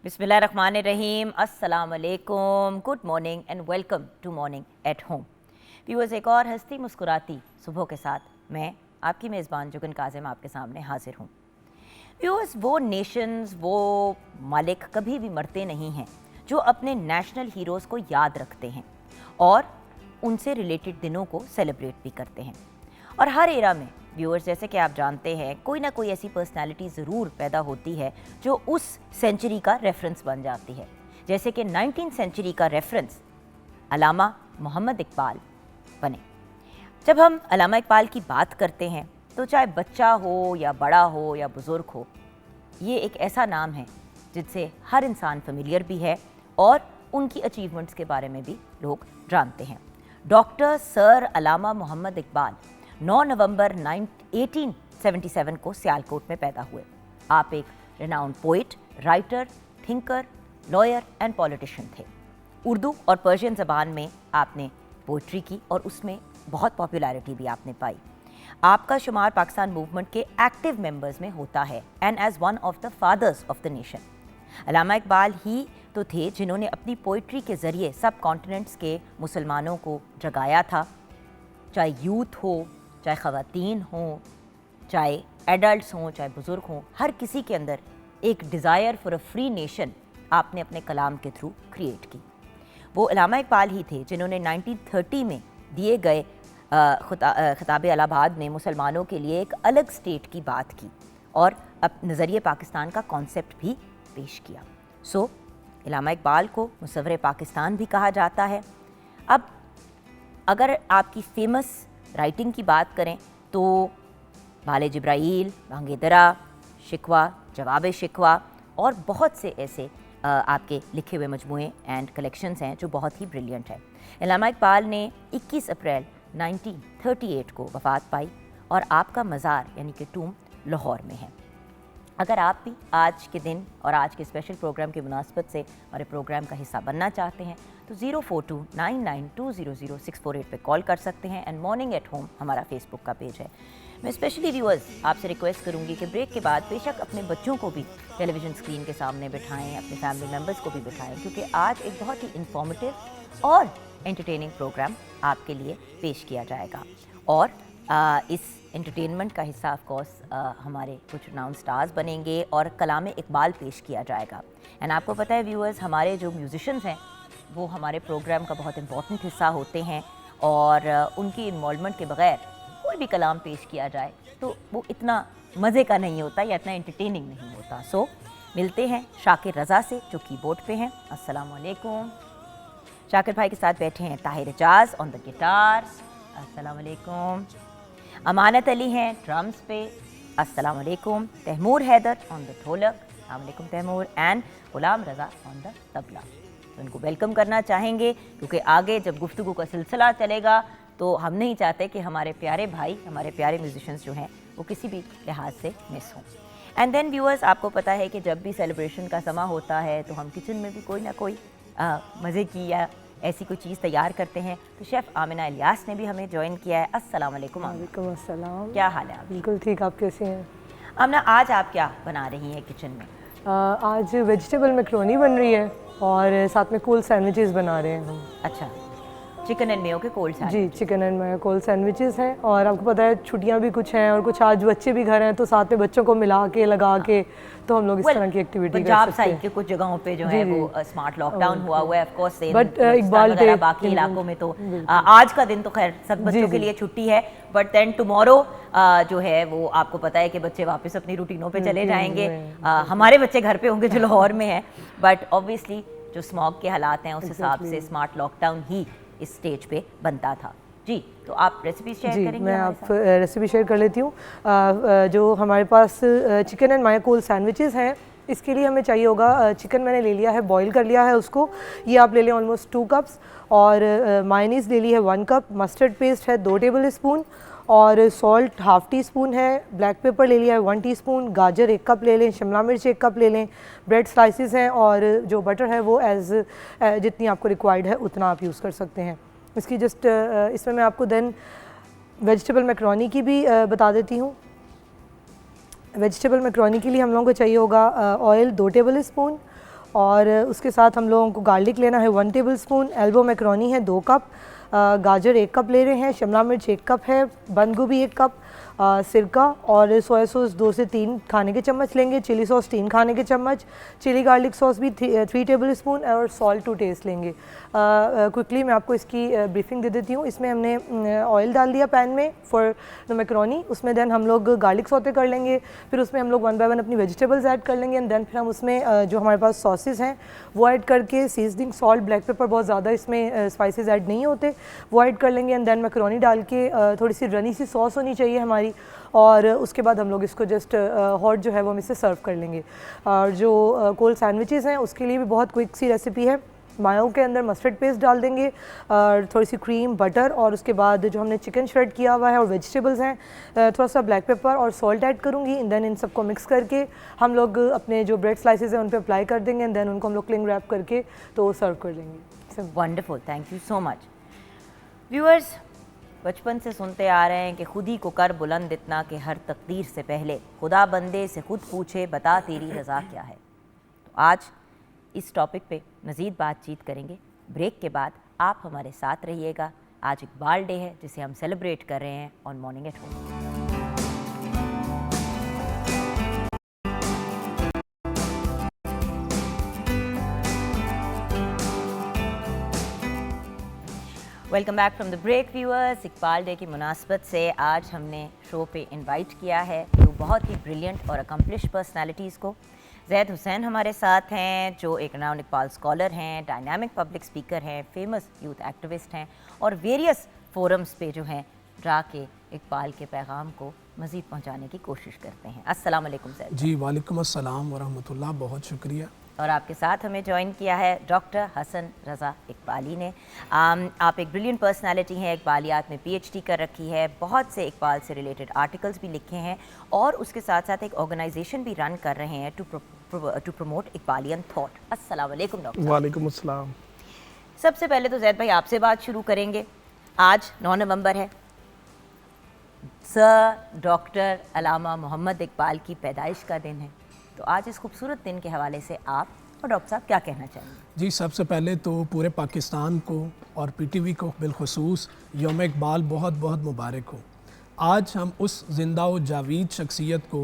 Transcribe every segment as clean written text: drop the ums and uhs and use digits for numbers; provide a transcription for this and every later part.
बिस्मिल्लाहिर्रहमानिर्रहीम, अस्सलाम वालेकुम, good morning and welcome to morning at home. Viewers, एक और हंसती मुस्कुराती सुबह के साथ मैं आपकी मेज़बान जुगन काजिम आपके सामने हाजिर हूँ। व्यूअर्स, वो नेशंस, वो मालिक कभी भी मरते नहीं हैं जो अपने नेशनल हीरोज़ को याद रखते हैं और उनसे रिलेटेड दिनों को सेलिब्रेट भी करते हैं। और हर एरा में व्यूअर्स, जैसे कि आप जानते हैं, कोई ना कोई ऐसी पर्सनालिटी ज़रूर पैदा होती है जो उस सेंचुरी का रेफरेंस बन जाती है। जैसे कि 19th सेंचुरी का रेफरेंस अल्लामा मोहम्मद इकबाल बने। जब हम अल्लामा इकबाल की बात करते हैं तो चाहे बच्चा हो या बड़ा हो या बुज़ुर्ग हो, ये एक ऐसा नाम है जिससे हर इंसान फेमिलियर भी है और उनकी अचीवमेंट्स के बारे में भी लोग जानते हैं। डॉक्टर सर अल्लामा मोहम्मद इकबाल 9 नवंबर 1877 को सियालकोट में पैदा हुए। आप एक renowned poet, writer, thinker, lawyer and politician थे। उर्दू और पर्शियन ज़बान में आपने पोइट्री की और उसमें बहुत पॉपुलैरिटी भी आपने पाई। आपका शुमार पाकिस्तान मूवमेंट के एक्टिव मेंबर्स में होता है and as one of the fathers of the nation. अल्लामा इकबाल ही तो थे जिन्होंने अपनी पोइट्री के ज़रिए सब कॉन्टिनेंट्स के मुसलमानों को जगाया था। चाहे यूथ हो, चाहे ख़वातीन हों, चाहे एडल्ट्स हों, चाहे बुज़ुर्ग हों, हर किसी के अंदर एक desire for a free nation आपने अपने कलाम के थ्रू क्रिएट की। वो अल्लामा इकबाल ही थे जिन्होंने 1930 में दिए गए खिताब इलाहाबाद में मुसलमानों के लिए एक अलग स्टेट की बात की और अब नज़रिए पाकिस्तान का कॉन्सेप्ट भी पेश किया। सो अल्लामा इकबाल को मुसव्विर पाकिस्तान भी कहा जाता है। अब अगर आपकी फेमस राइटिंग की बात करें तो बाले जिब्राइल, बांगे दरा, शिकवा, जवाब शिकवा और बहुत से ऐसे आपके लिखे हुए मजमूए एंड कलेक्शंस हैं जो बहुत ही ब्रिलियंट है। अल्लामा इकबाल ने 21 अप्रैल 1938 को वफ़ात पाई और आपका मज़ार यानी कि टूम लाहौर में है। अगर आप भी आज के दिन और आज के स्पेशल प्रोग्राम की मुनासबत से हमारे प्रोग्राम का हिस्सा बनना चाहते हैं तो 042992000648 पे कॉल कर सकते हैं एंड मॉर्निंग एट होम हमारा फेसबुक का पेज है। मैं स्पेशली व्यूअर्स आपसे रिक्वेस्ट करूंगी कि ब्रेक के बाद बेशक अपने बच्चों को भी टेलीविज़न स्क्रीन के सामने बिठाएं, अपने फैमिली मेम्बर्स को भी बिठाएं, क्योंकि आज एक बहुत ही इंफॉर्मेटिव और एंटरटेनिंग प्रोग्राम आपके लिए पेश किया जाएगा। और इस एंटरटेनमेंट का हिस्सा ऑफ कोर्स हमारे कुछ नाउन स्टार्स बनेंगे और कलाम इकबाल पेश किया जाएगा। एंड आपको पता है व्यूअर्स, हमारे जो म्यूजिशंस हैं वो हमारे प्रोग्राम का बहुत इंपॉर्टेंट हिस्सा होते हैं और उनकी इन्वॉल्वमेंट के बगैर कोई भी कलाम पेश किया जाए तो वो इतना मज़े का नहीं होता या इतना एंटरटेनिंग नहीं होता। सो मिलते हैं शाकिर रज़ा से जो कीबोर्ड पे हैं। अस्सलाम वालेकुम। शाकिर भाई के साथ बैठे हैं Tahir Ejaz on the guitar. अस्सलाम वालेकुम। अमानत अली हैं ड्रम्स पे। अस्सलाम वालेकुम। Taimur Haider on the dholak. अस्सलाम वालेकुम Taimur. And Ghulam Raza on the tabla. तो उनको वेलकम करना चाहेंगे क्योंकि आगे जब गुफ्तगू का सिलसिला चलेगा तो हम नहीं चाहते कि हमारे प्यारे भाई, हमारे प्यारे म्यूजिशियंस जो हैं वो किसी भी लिहाज से मिस हों। एंड देन व्यूअर्स, आपको पता है कि जब भी सेलिब्रेशन का समा होता है तो हम किचन में भी कोई ना कोई मज़े की या ऐसी कोई चीज़ तैयार करते हैं। तो शेफ़ आमिना इलियास ने भी हमें ज्वाइन किया है। अस्सलाम वालेकुम। वालेकुम अस्सलाम। क्या हाल है आप? बिल्कुल ठीक, आप कैसे हैं? आमिना, आज आप क्या बना रही हैं किचन में? आज वेजिटेबल मैक्रोनी बन रही है और साथ में कोल्ड सैंडविचेस बना रहे हैं हम। अच्छा, चिकन एंड मेयो के कोल्ड सैंडविच? जी, chicken and mayo cold sandwiches हैं और आपको पता है छुट्टियां भी कुछ हैं और कुछ आज बच्चे भी घर हैं तो साथ में बच्चों को मिला के लगा के तो हम लोग इस तरह की एक्टिविटी कर सकते हैं। पंजाब साइड के कुछ जगहों पे जो है वो स्मार्ट लॉकडाउन हुआ हुआ है, of course same, but Iqbal day बाकी इलाकों में तो आज का दिन तो खैर सब बच्चों के लिए छुट्टी है, बट देन टुमारो जो है वो आपको पता है कि बच्चे वापस अपनी रूटीनों पे चले जाएंगे। हमारे बच्चे घर पे होंगे जो लाहौर में है, बट ऑब्वियसली जो स्मॉग के हालात हैं उस हिसाब से स्मार्ट लॉकडाउन ही इस स्टेज पे बनता था। जी, तो आप रेसिपी शेयर करेंगे? मैं आप रेसिपी शेयर कर लेती हूँ। जो हमारे पास chicken and mayo cold sandwiches हैं, इसके लिए हमें चाहिए होगा चिकन मैंने ले लिया है, बॉईल कर लिया है उसको, ये आप ले लें ऑलमोस्ट 2 कप्स और मायोनीज़ ले ली है 1 कप, मस्टर्ड पेस्ट है 2 टेबल स्पून और सॉल्ट हाफ़ टी स्पून है, ब्लैक पेपर ले लिया है 1 टीस्पून, गाजर 1 कप ले लें, शिमला मिर्च 1 कप ले लें, ब्रेड स्लाइसिस हैं और जो बटर है वो जितनी आपको रिक्वायर्ड है उतना आप यूज़ कर सकते हैं। इसकी जस्ट इसमें मैं आपको देन वेजिटेबल मैक्रोनी की भी बता देती हूँ। वेजिटेबल मैक्रोनी के लिए हम लोगों को चाहिए होगा ऑयल 2 टेबल स्पून और उसके साथ हम लोगों को गार्लिक लेना है 1 टेबल स्पून, एल्बो मैकरोनी है 2 कप, गाजर 1 कप ले रहे हैं, शिमला मिर्च 1 कप है, बंद गोभी 1 कप, सिरका और सोया सॉस 2 से 3 खाने के चम्मच लेंगे, चिली सॉस 3 खाने के चम्मच, चिली गार्लिक सॉस भी 3 टेबल स्पून और सॉल्ट टू टेस्ट लेंगे। क्विकली मैं आपको इसकी ब्रीफिंग दे देती हूँ। इसमें हमने ऑयल डाल दिया पैन में फॉर द मैकरोनी, उसमें देन हम लोग गार्लिक सौते कर लेंगे, फिर उसमें हम लोग 1 बाय 1 अपनी वेजिटेबल्स ऐड कर लेंगे एंड देन फिर हम उसमें जो हमारे पास सॉसेस हैं वो ऐड करके, सीजनिंग सॉल्ट, ब्लैक पेपर, बहुत ज़्यादा इसमें स्पाइसेस ऐड नहीं होते, वो ऐड कर लेंगे एंड देन मैकरोनी डाल के थोड़ी सी रनी सी सॉस होनी चाहिए हमारी, और उसके बाद हम लोग इसको जस्ट हॉट जो है वो हम इसे सर्व कर लेंगे। और जो कोल्ड सैंडविचेस हैं उसके लिए भी बहुत क्विक सी रेसिपी है। मायो के अंदर मस्टर्ड पेस्ट डाल देंगे, थोड़ी सी क्रीम, बटर, और उसके बाद जो हमने चिकन श्रेड किया हुआ है और वेजिटेबल्स हैं, थोड़ा सा ब्लैक पेपर और सॉल्ट ऐड करूँगी एंड देन इन सबको मिक्स करके हम लोग अपने जो ब्रेड स्लाइसेस हैं उन पर अप्लाई कर देंगे एंड देन उनको हम लोग क्लिंग रैप करके तो सर्व कर देंगे। Wonderful, thank you so much. Viewers, बचपन से सुनते आ रहे हैं कि खुद ही को कर बुलंद इतना कि हर तकदीर से पहले खुदा बंदे से खुद पूछे बता तेरी रज़ा क्या है। तो आज इस टॉपिक पे मज़ीद बातचीत करेंगे। ब्रेक के बाद आप हमारे साथ रहिएगा। आज इकबाल डे है जिसे हम सेलिब्रेट कर रहे हैं on morning at home. Welcome back from the break viewers. Iqbal day की मुनासबत से आज हमने शो पे इनवाइट किया है दो बहुत ही ब्रिलियंट और अकम्पलिश्ड पर्सनालिटीज़ को। ज़ैद हुसैन हमारे साथ हैं जो एक राउंड इकबाल स्कॉलर हैं, डायनामिक पब्लिक स्पीकर हैं, फेमस यूथ एक्टिविस्ट हैं और वेरियस फोरम्स पे जो हैं जाके इकबाल के पैगाम को मज़ीद पहुँचाने की कोशिश करते हैं। अस्सलाम वालेकुम ज़ैद जी। वालेकुम अस्सलाम वरहमतुल्लाह, बहुत शुक्रिया। और आपके साथ हमें ज्वाइन किया है डॉक्टर हसन रज़ा इकबाली ने। आप एक ब्रिलियंट पर्सनालिटी हैं, इकबालियात में पीएचडी कर रखी है, बहुत से इकबाल से रिलेटेड आर्टिकल्स भी लिखे हैं और उसके साथ साथ एक ऑर्गेनाइजेशन भी रन कर रहे हैं टू प्रमोट इकबालियन थॉट। अस्सलाम वालेकुम डॉक्टर। वालेकुम अस्सलाम। सबसे पहले तो ज़ैद भाई आपसे बात शुरू करेंगे। आज 9 नवंबर है, सर डॉक्टर अल्लामा मोहम्मद इकबाल की पैदाइश का दिन है, तो आज इस खूबसूरत दिन के हवाले से आप और डॉक्टर साहब क्या कहना चाहेंगे? जी, सबसे पहले तो पूरे पाकिस्तान को और पीटीवी को बिलखुसूस यौम इकबाल बहुत बहुत मुबारक हो। आज हम उस जिंदा व जावीद शख्सियत को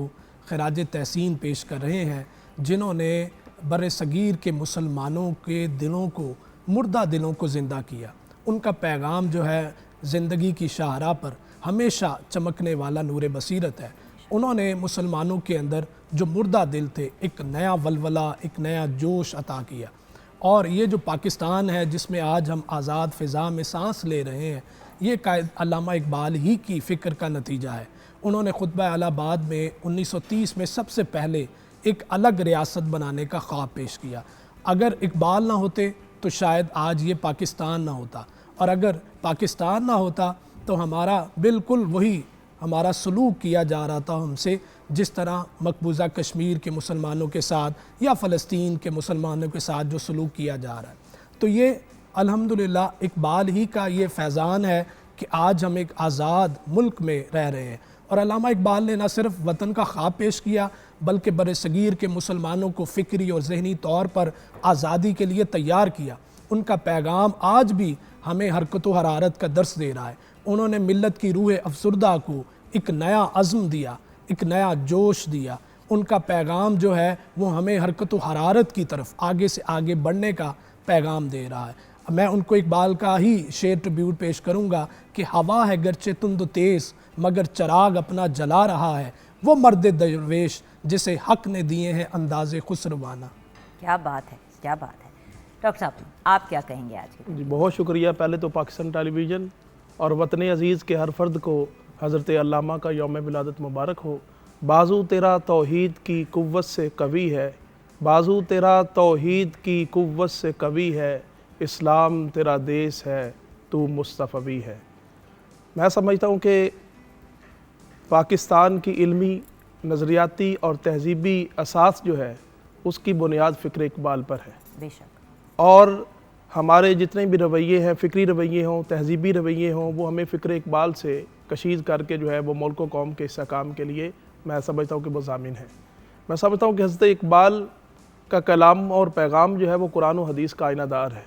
खराज तहसीन पेश कर रहे हैं जिन्होंने बर सगीर के मुसलमानों के दिलों को, मुर्दा दिलों को ज़िंदा किया। उनका पैगाम जो है ज़िंदगी की शाहराह पर हमेशा चमकने वाला नूर बसीरत है। उन्होंने मुसलमानों के अंदर जो मुर्दा दिल थे एक नया वलवला, एक नया जोश अता किया। और ये जो पाकिस्तान है जिसमें आज हम आज़ाद फ़िज़ा में सांस ले रहे हैं, ये कायद अल्लामा इकबाल ही की फ़िक्र का नतीजा है। उन्होंने खुतबा अलाहाबाद में 1930 में सबसे पहले एक अलग रियासत बनाने का ख्वाब पेश किया। अगर इकबाल ना होते तो शायद आज ये पाकिस्तान ना होता, और अगर पाकिस्तान ना होता तो हमारा बिल्कुल वही हमारा सलूक किया जा रहा था हमसे, जिस तरह मकबूजा कश्मीर के मुसलमानों के साथ या फ़लस्तीन के मुसलमानों के साथ जो सलूक किया जा रहा है। तो ये अल्हम्दुलिल्लाह इकबाल ही का ये फैज़ान है कि आज हम एक आज़ाद मुल्क में रह रहे हैं। और अल्लामा इकबाल ने न सिर्फ वतन का ख्वाब पेश किया बल्कि बर सगीर के मुसलमानों को फ़िक्री और ज़हनी तौर पर आज़ादी के लिए तैयार किया। उनका पैगाम आज भी हमें हरकत व हरारत का दर्स दे रहा है। उन्होंने मिल्लत की रूह अफसरदा को एक नया अज़्म दिया, एक नया जोश दिया। उनका पैगाम जो है वो हमें हरकत व हरारत की तरफ आगे से आगे बढ़ने का पैगाम दे रहा है। मैं उनको इकबाल का ही शेर ट्रिब्यूट पेश करूँगा कि हवा है गरचे तुंद तेज़ मगर चराग अपना जला रहा है, वो मर्द दरवेश जिसे हक ने दिए हैं अंदाज़े खुसरवाना। क्या बात है, क्या बात है। डॉक्टर साहब आप क्या कहेंगे आज के? जी, बहुत शुक्रिया। पहले तो पाकिस्तान टेलीविज़न और वतन अज़ीज़ के हर फर्द को हज़रत अल्लामा का यौम विलादत मुबारक हो। बाजू तेरा तौहीद की कुव्वत से कवी है, बाजू तेरा तौहीद की कुव्वत से कवी है, इस्लाम तेरा देश है, तू मुस्तफ़वी है। मैं समझता हूँ कि पाकिस्तान की इल्मी, नज़रियाती और तहज़ीबी असास जो है उसकी बुनियाद फ़िक्र इकबाल पर है। बेशक। और हमारे जितने भी रवैये हैं, फ़िक्री रवैये हों, तहज़ीबी रवैये हों, वो हमें फ़िक्र इकबाल से कशीद करके जो है वो मुल्क व कौम के इस्तेहकाम के लिए मैं समझता हूँ कि वो ज़ामिन है। मैं समझता हूँ कि हज़रत इकबाल का कलाम और पैगाम जो है वो कुरान और हदीस का आइनादार है।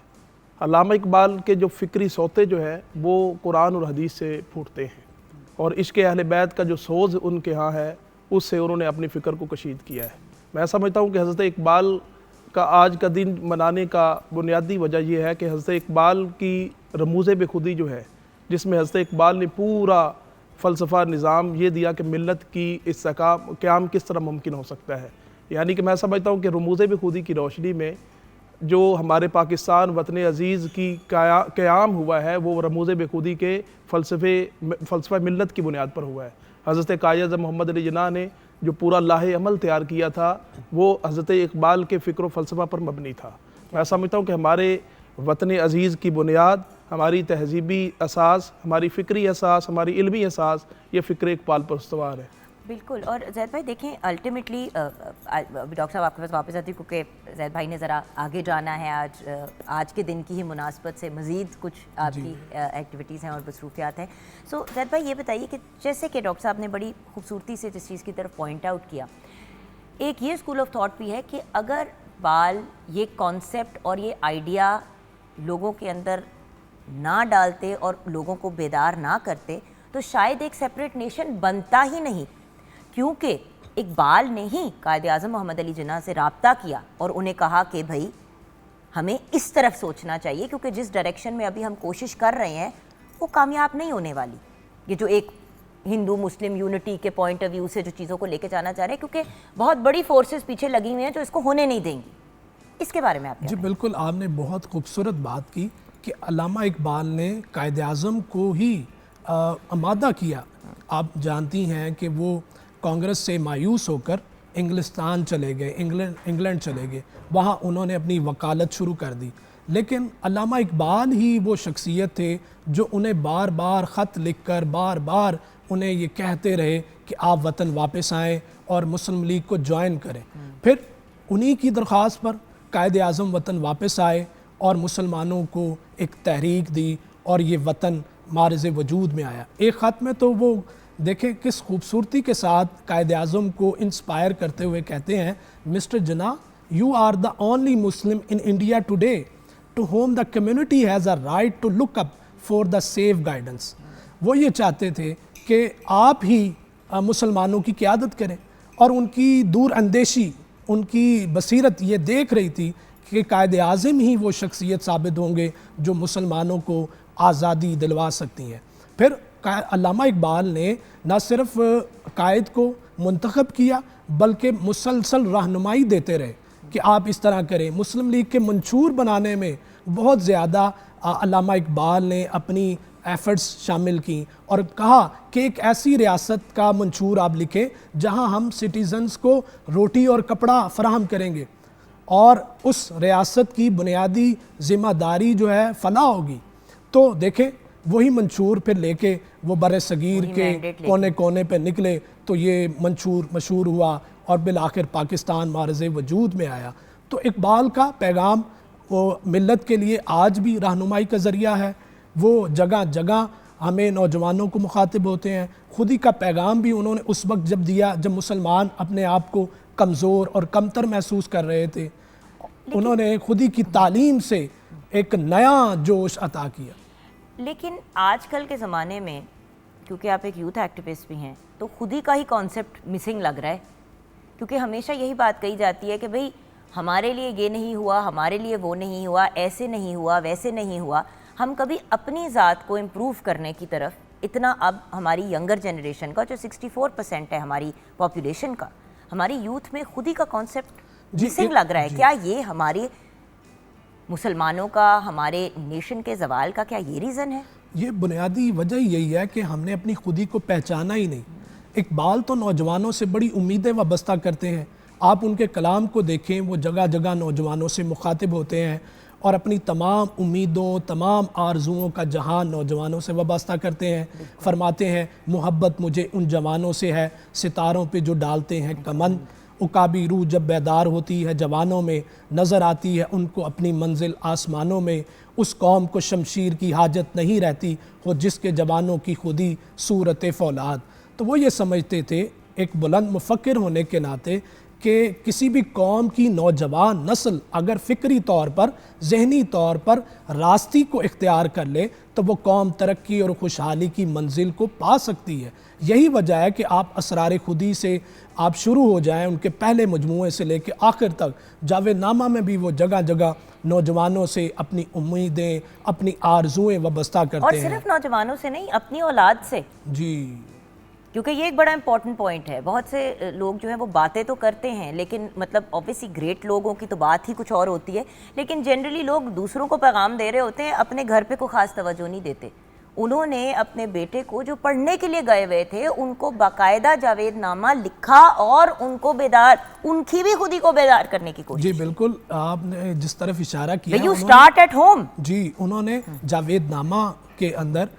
अल्लामा इकबाल के जो फ़िक्री सोते जो है वो कुरान और हदीस से फूटते हैं, और इश्क़ अहले बैत का जो सोज़ उनके यहाँ है उससे उन्होंने अपनी फ़िक्र को कशीद किया है। मैं समझता हूँ कि हज़रत इकबाल का आज का दिन मनाने का बुनियादी वजह यह है कि हज़रत इकबाल की रमूज़ बेखुदी जो है, जिसमें हज़रत इकबाल ने पूरा फ़लसफ़ा निज़ाम ये दिया कि मिल्लत की इस्तेकाम क़याम किस तरह मुमकिन हो सकता है। यानी कि मैं समझता हूँ कि रमूज़ बेखुदी की रोशनी में जो हमारे पाकिस्तान वतन अज़ीज़ की क़याम हुआ है वो रमूज़ बेखुदी के फ़लसफ़ा मिल्लत की बुनियाद पर हुआ है। हज़रत कायद मोहम्मद अली जिन्ना ने जो पूरा लाहे अमल तैयार किया था वो हज़रत इकबाल के फ़िक्र फ़लसफ़ा पर मबनी था। मैं समझता हूँ कि हमारे वतन अज़ीज़ की बुनियाद, हमारी तहज़ीबी असास, हमारी फ़िक्री असास, हमारी इल्मी असास, ये फ़िक्र इकबाल पर इस्तवार है। बिल्कुल। और जैद भाई देखें, अल्टीमेटली डॉक्टर साहब आपके पास वापस आती हूँ क्योंकि जैद भाई ने ज़रा आगे जाना है। आज के दिन की ही मुनासबत से मज़ीद कुछ आपकी एक्टिविटीज़ हैं और मसरूफियात हैं। सो जैद भाई ये बताइए कि जैसे कि डॉक्टर साहब ने बड़ी खूबसूरती से जिस चीज़ की तरफ पॉइंट आउट किया, एक ये स्कूल ऑफ थॉट भी है कि अगर बाल ये कॉन्सेप्ट और ये आइडिया लोगों के अंदर ना डालते और लोगों को बेदार ना करते तो शायद एक सेपरेट नेशन बनता ही नहीं। क्योंकि इकबाल ने ही कायद आज़म मोहम्मद अली जिन्ना से रब्ता किया और उन्हें कहा कि भाई हमें इस तरफ सोचना चाहिए, क्योंकि जिस डायरेक्शन में अभी हम कोशिश कर रहे हैं वो कामयाब नहीं होने वाली। ये जो एक हिंदू मुस्लिम यूनिटी के पॉइंट ऑफ व्यू से जो चीज़ों को लेके जाना चाह रहे हैं, क्योंकि बहुत बड़ी फोर्सेस पीछे लगी हुई हैं जो इसको होने नहीं देंगी। इसके बारे में आप जी बिल्कुल, आपने बहुत खूबसूरत बात की कि अल्लामा इकबाल ने कायद आज़म को ही आमादा किया। आप जानती हैं कि वो कांग्रेस से मायूस होकर इंग्लिस्तान चले गए, इंग्लैंड चले गए, वहाँ उन्होंने अपनी वकालत शुरू कर दी। लेकिन अल्लामा इकबाल ही वो शख्सियत थे जो उन्हें बार बार ख़त लिख कर बार बार उन्हें ये कहते रहे कि आप वतन वापस आएँ और मुस्लिम लीग को ज्वाइन करें। फिर उन्हीं की दरख्वास्त पर कायद आज़म वतन वापस आए और मुसलमानों को एक तहरीक दी और ये वतन मारज़ वजूद में आया। एक ख़त में तो वो देखें किस खूबसूरती के साथ कायद आज़म को इंस्पायर करते हुए कहते हैं, mister Jinnah, you are the only Muslim in India today to home the community has a right to look up for the safe guidance. वो ये चाहते थे कि आप ही मुसलमानों की क़यादत करें, और उनकी दूर अंदेशी, उनकी बसीरत ये देख रही थी कि कायद आज़म ही वो शख्सियत साबित होंगे जो मुसलमानों को आज़ादी दिलवा सकती हैं। फिर अल्लामा इकबाल ने न सिर्फ कायद को मुंतखब किया बल्कि मुसलसल रहनुमाई देते रहे कि आप इस तरह करें। मुस्लिम लीग के मंशूर बनाने में बहुत ज़्यादा अल्लामा इकबाल ने अपनी एफ़र्ट्स शामिल की और कहा कि एक ऐसी रियासत का मंशूर आप लिखें जहां हम सिटीज़न्स को रोटी और कपड़ा फराहम करेंगे, और उस रियासत की बुनियादी ज़िम्मेदारी जो है फ़लाह होगी। तो देखें वही मंशूर फिर लेके वो बर सगीर के कोने कोने पे निकले, तो ये मंशूर मशहूर हुआ और बिल आखिर पाकिस्तान मारज़ वजूद में आया। तो इकबाल का पैगाम वो मिल्लत के लिए आज भी रहनुमाई का ज़रिया है। वो जगह जगह हमें नौजवानों को मुखातिब होते हैं। खुदी का पैगाम भी उन्होंने उस वक्त जब दिया जब मुसलमान अपने आप को कमज़ोर और कमतर महसूस कर रहे थे। उन्होंने खुदी की तालीम से एक नया जोश अता किया। लेकिन आजकल के ज़माने में क्योंकि आप एक यूथ एक्टिविस्ट भी हैं तो खुदी का ही कॉन्सेप्ट मिसिंग लग रहा है, क्योंकि हमेशा यही बात कही जाती है कि भाई हमारे लिए ये नहीं हुआ, हमारे लिए वो नहीं हुआ, ऐसे नहीं हुआ, वैसे नहीं हुआ। हम कभी अपनी ज़ात को इम्प्रूव करने की तरफ इतना, अब हमारी यंगर जनरेशन का जो 64% है हमारी पॉपुलेशन का, हमारी यूथ में खुदी का कॉन्सेप्ट मिसिंग लग रहा है। क्या ये हमारे मुसलमानों का, हमारे नेशन के ज़वाल का क्या ये रीज़न है? ये बुनियादी वजह यही है कि हमने अपनी खुदी को पहचाना ही नहीं। इकबाल तो नौजवानों से बड़ी उम्मीदें वाबस्ता करते हैं। आप उनके कलाम को देखें, वो जगह जगह नौजवानों से मुखातिब होते हैं और अपनी तमाम उम्मीदों, तमाम आरजुओं का जहां नौजवानों से वाबस्ता करते हैं। फरमाते हैं, मोहब्बत मुझे उन जवानों से है सितारों पे जो डालते हैं कमन। उकाबी रूह जब बेदार होती है जवानों में, नज़र आती है उनको अपनी मंजिल आसमानों में। उस कौम को शमशीर की हाजत नहीं रहती हो जिसके जवानों की खुदी सूरत फौलाद। तो वो ये समझते थे एक बुलंद मुफक्किर होने के नाते कि किसी भी कौम की नौजवान नस्ल अगर फ़िक्री तौर पर, जहनी तौर पर रास्ती को इख्तियार कर ले तो वो कौम तरक्की और खुशहाली की मंजिल को पा सकती है। यही वजह है कि आप असरार खुदी से आप शुरू हो जाएं, उनके पहले मजमूए से लेकर आखिर तक। जावेदनामा में भी वो जगह जगह नौजवानों से अपनी उम्मीदें, अपनी आरजुएं वाबस्ता करते और हैं। सिर्फ नौजवानों से नहीं, अपनी औलाद से, जी, क्योंकि ये एक बड़ा इंपॉर्टेंट पॉइंट है। बहुत से लोग जो है वो बातें तो करते हैं, लेकिन मतलब ऑब्वियसली ग्रेट लोगों की तो बात ही कुछ और होती है, लेकिन जनरली लोग दूसरों को पैगाम दे रहे होते हैं, अपने घर पे को खास तवज्जो नहीं देते। उन्होंने अपने बेटे को जो पढ़ने के लिए गए हुए थे उनको बाकायदा जावेदनामा लिखा और उनको बेदार, उनकी भी खुदी को बेदार करने की कोशिश। जी बिल्कुल, आपने जिस तरफ इशारा किया, यू स्टार्ट एट होम। जी, उन्होंने जावेदनामा के अंदर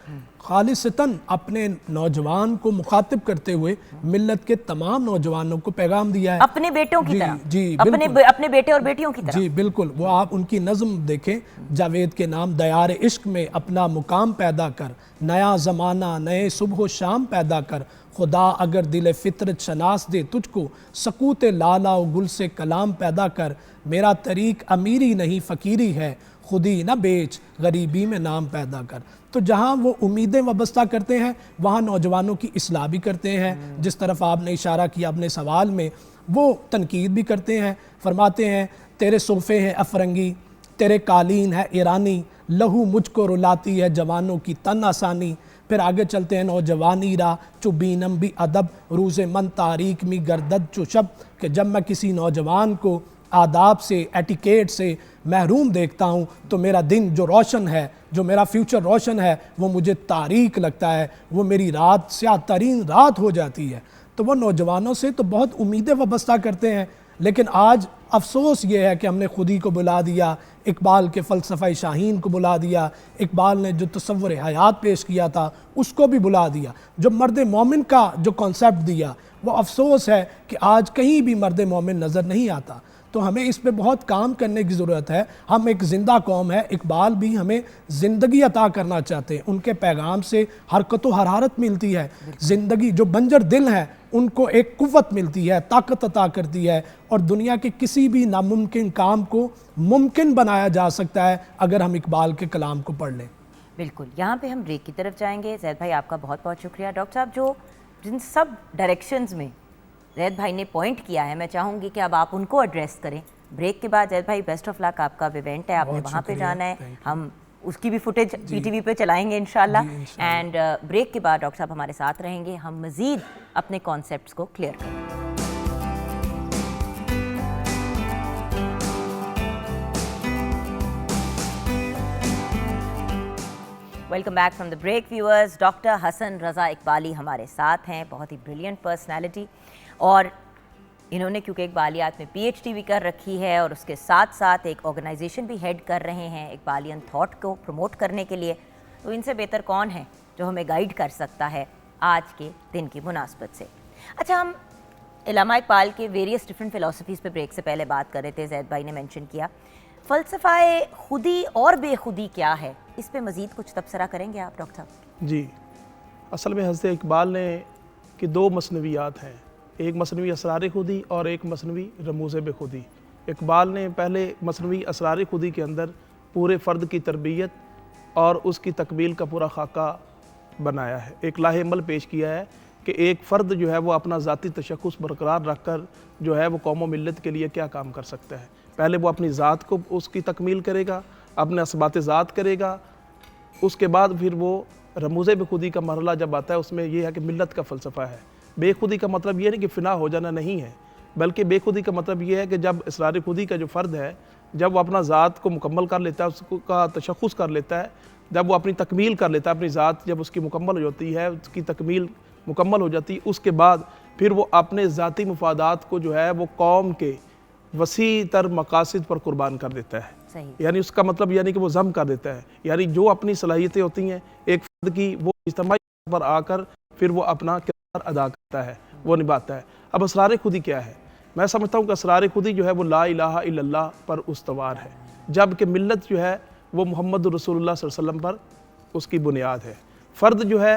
खालिसतन अपने नौजवान को मुखातिब करते हुए मिल्लत के तमाम नौजवानों को पैगाम दिया है, अपने बेटों की तरह। जी अपने बेटे और बेटियों की तरह। जी बिल्कुल, वो आप उनकी नज़म देखें, जावेद के नाम दयार इश्क में अपना मुकाम पैदा कर, नया ज़माना नए सुबह शाम पैदा कर, खुदा अगर दिल फितरत शनास दे तुझको, सकूत लाला व गुल से कलाम पैदा कर, मेरा तरीक अमीरी नहीं फ़कीरी है, खुदी न बेच गरीबी में नाम पैदा कर। तो जहाँ वो उम्मीदें वाबस्ता करते हैं वहाँ नौजवानों की इस्लाह भी करते हैं। जिस तरफ आपने इशारा किया अपने सवाल में, वो तनकीद भी करते हैं। फरमाते हैं तेरे सोफ़े हैं अफरंगी, तेरे कालीन है ईरानी, लहू मुझको रुलाती है जवानों की तन आसानी। फिर आगे चलते हैं नौजवानी रा चुबीनम भी अदब, रोज़े मन तारीक मी गर्दद चुशब, कि जब मैं किसी नौजवान को आदाब से, एटिकेट से महरूम देखता हूँ तो मेरा दिन जो रोशन है, जो मेरा फ्यूचर रोशन है, वो मुझे तारीक लगता है, वो मेरी रात स्याह तरीन रात हो जाती है। तो वो नौजवानों से तो बहुत उम्मीदें वाबस्ता करते हैं, लेकिन आज अफसोस ये है कि हमने खुदी को बुला दिया, इकबाल के फ़लसफ़ा शाहीन को बुला दिया, इकबाल ने जो तसव्वुर हयात पेश किया था उसको भी बुला दिया, जो मर्द मोमिन का जो कॉन्सेप्ट दिया, वो अफसोस है कि आज कहीं भी मर्द मोमिन नज़र नहीं आता। तो हमें इस पे बहुत काम करने की ज़रूरत है। हम एक ज़िंदा कौम है, इकबाल भी हमें ज़िंदगी अता करना चाहते हैं, उनके पैगाम से हरकत व हरारत मिलती है, ज़िंदगी जो बंजर दिल है उनको एक कुव्वत मिलती है, ताकत अता करती है, और दुनिया के किसी भी नामुमकिन काम को मुमकिन बनाया जा सकता है अगर हम इकबाल के कलाम को पढ़ लें। बिल्कुल, यहाँ पे हम ब्रेक की तरफ जाएंगे। जैद भाई आपका बहुत बहुत शुक्रिया। डॉक्टर साहब, जो जिन सब डायरेक्शंस में जैद भाई ने पॉइंट किया है, मैं चाहूँगी कि अब आप उनको एड्रेस करें। ब्रेक के बाद जैद भाई बेस्ट ऑफ लक, आपका इवेंट है, आपने वहाँ पे जाना है, हम उसकी भी फुटेज पीटीवी पे चलाएंगे इंशाल्लाह। एंड ब्रेक के बाद डॉक्टर साहब हमारे साथ रहेंगे, हम मज़ीद अपने कॉन्सेप्ट्स को क्लियर करेंगे। Welcome back from the break viewers. Doctor Hasan Raza Iqbali हमारे साथ हैं, बहुत ही ब्रिलियंट पर्सनैलिटी, और इन्होंने क्योंकि इकबालियात में पीएचडी भी कर रखी है और उसके साथ साथ एक ऑर्गेनाइजेशन भी हेड कर रहे हैं इकबालियन थॉट को प्रमोट करने के लिए। तो इनसे बेहतर कौन है जो हमें गाइड कर सकता है आज के दिन की मुनासबत से। अच्छा, हम इल्लामा इकबाल के वेरियस डिफरेंट फ़िलासफ़ीज़ पे ब्रेक से पहले बात कर रहे थे। जैद भाई ने मेंशन किया फ़लसफ़ाए खुदी और बेखुदी क्या है, इस पे मज़ीद कुछ तबसरा करेंगे आप डॉक्टर साहब? जी, असल में हज़रत इकबाल ने कि दो मसनवियात हैं, एक मसनवी असरार खुदी और एक मसनवी रमूज़ बेखुदी। इकबाल ने पहले मसनवी असरार खुदी के अंदर पूरे फ़र्द की तरबियत और उसकी तकमील का पूरा खाका बनाया है, एक लाहेअमल पेश किया है कि एक फ़र्द जो है वो अपना ज़ाती तशख़्ख़ुस बरकरार रख कर जो है वो कौम व मिल्लत के लिए क्या काम कर सकता है। पहले वो अपनी ज़ात को उसकी तकमील करेगा, अपने असबात ज़ात करेगा, उसके बाद फिर वो रमूज़ बेखुदी का मरहला जब आता है उसमें यह है कि मिल्लत का फ़लसफ़ा है। बेखुदी का मतलब ये नहीं कि फ़िना हो जाना नहीं है, बल्कि बेखुदी का मतलब ये है कि जब इसरार खुदी का जो फ़र्द है, जब वो अपना ज़ात को मुकम्मल कर लेता है, उसका तशख़्ख़ुस कर लेता है, जब वो अपनी तकमील कर लेता है, अपनी ज़ात जब उसकी मुकम्मल हो जाती है, उसकी तकमील मुकम्मल हो जाती है, उसके बाद फिर वो अपने ज़ाती मुफादात को जो है वो कौम के वसी तर मकासद पर कुर्बान कर देता है। यानी उसका मतलब यानी कि वो ज़म कर देता है, यानी जो अपनी सलाहियतें होती हैं एक फ़र्द की, वो इज्तिमाई पर आकर फिर वो अपना किरदार अदा करता है, वो निभाता है। अब असरार खुदी क्या है? मैं समझता हूँ कि असरार खुदी जो है वो ला इलाहा इल्लल्लाह पर उस्तवार है, जबकि मिल्लत जो है वो मोहम्मद रसूलुल्लाह सल्लल्लाहु अलैहि वसल्लम पर उसकी बुनियाद है। फ़र्द जो है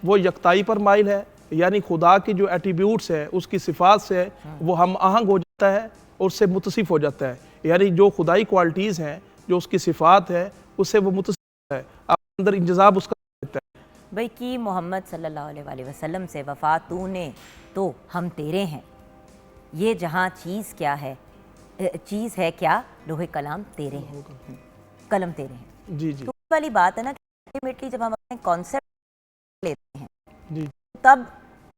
वो यकताई पर माइल है, यानी खुदा की जो एट्रीब्यूट्स है, उसकी सिफात से वो हम आहंग हो जाता है और उससे मुतसिफ हो जाता है। यानी जो खुदाई क्वालिटीज़ हैं, जो उसकी सिफात है, उससे वो मुतसिफ है, अंदर इंजज़ाब उसका रहता है। भाई कि मोहम्मद सल्लल्लाहु अलैहि वसल्लम से वफ़ा तूने तो हम तेरे हैं, ये जहाँ चीज़ क्या है, चीज़ है क्या, लोहे कलाम तेरे हैं, कलम तेरे हैं। जी जी तो वाली बात है ना कि अल्टीमेटली जब हम अपने कॉन्सेप्ट लेते हैं जी तब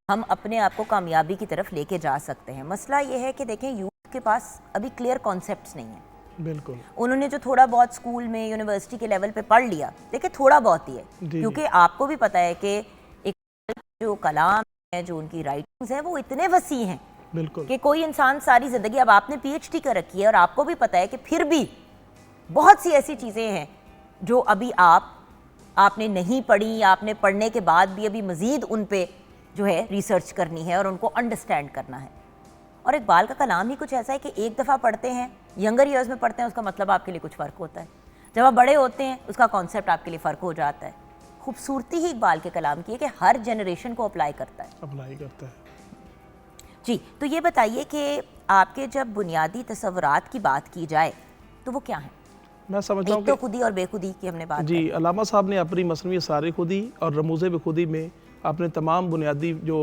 हम अपने आप को कामयाबी की तरफ लेके जा सकते हैं। मसला ये है कि देखें, यूथ के पास अभी क्लियर कॉन्सेप्ट्स नहीं हैं। बिल्कुल। उन्होंने जो थोड़ा बहुत स्कूल में, यूनिवर्सिटी के लेवल पे पढ़ लिया, देखिए थोड़ा बहुत ही है, क्योंकि आपको भी पता है कि एक जो कलाम है, जो उनकी राइटिंग्स हैं, वो इतने वसी हैं बिल्कुल कि कोई इंसान सारी ज़िंदगी, अब आपने पीएचडी कर रखी है और आपको भी पता है कि फिर भी बहुत सी ऐसी चीज़ें हैं जो अभी आपने नहीं पढ़ी, आपने पढ़ने के बाद भी अभी मज़ीद उन पे जो है रिसर्च करनी है और उनको अंडरस्टैंड करना है। और इकबाल का कलाम ही कुछ ऐसा है कि एक दफ़ा पढ़ते हैं, यंगर ईयर्स में पढ़ते हैं, उसका मतलब आपके लिए कुछ फ़र्क होता है, जब आप बड़े होते हैं उसका कॉन्सेप्ट आपके लिए फ़र्क हो जाता है। खूबसूरती ही इकबाल के कलाम की है कि हर जनरेशन को अप्लाई करता है। जी, तो ये बताइए कि आपके जब बुनियादी तसव्वुरात की बात की जाए तो वो क्या है? मैं समझता हूँ तो खुदी और बेखुदी की हमने बात जी, अल्लामा साहब ने अपनी मसनवी सारी खुदी और रमूज़े बेखुदी में अपने तमाम बुनियादी जो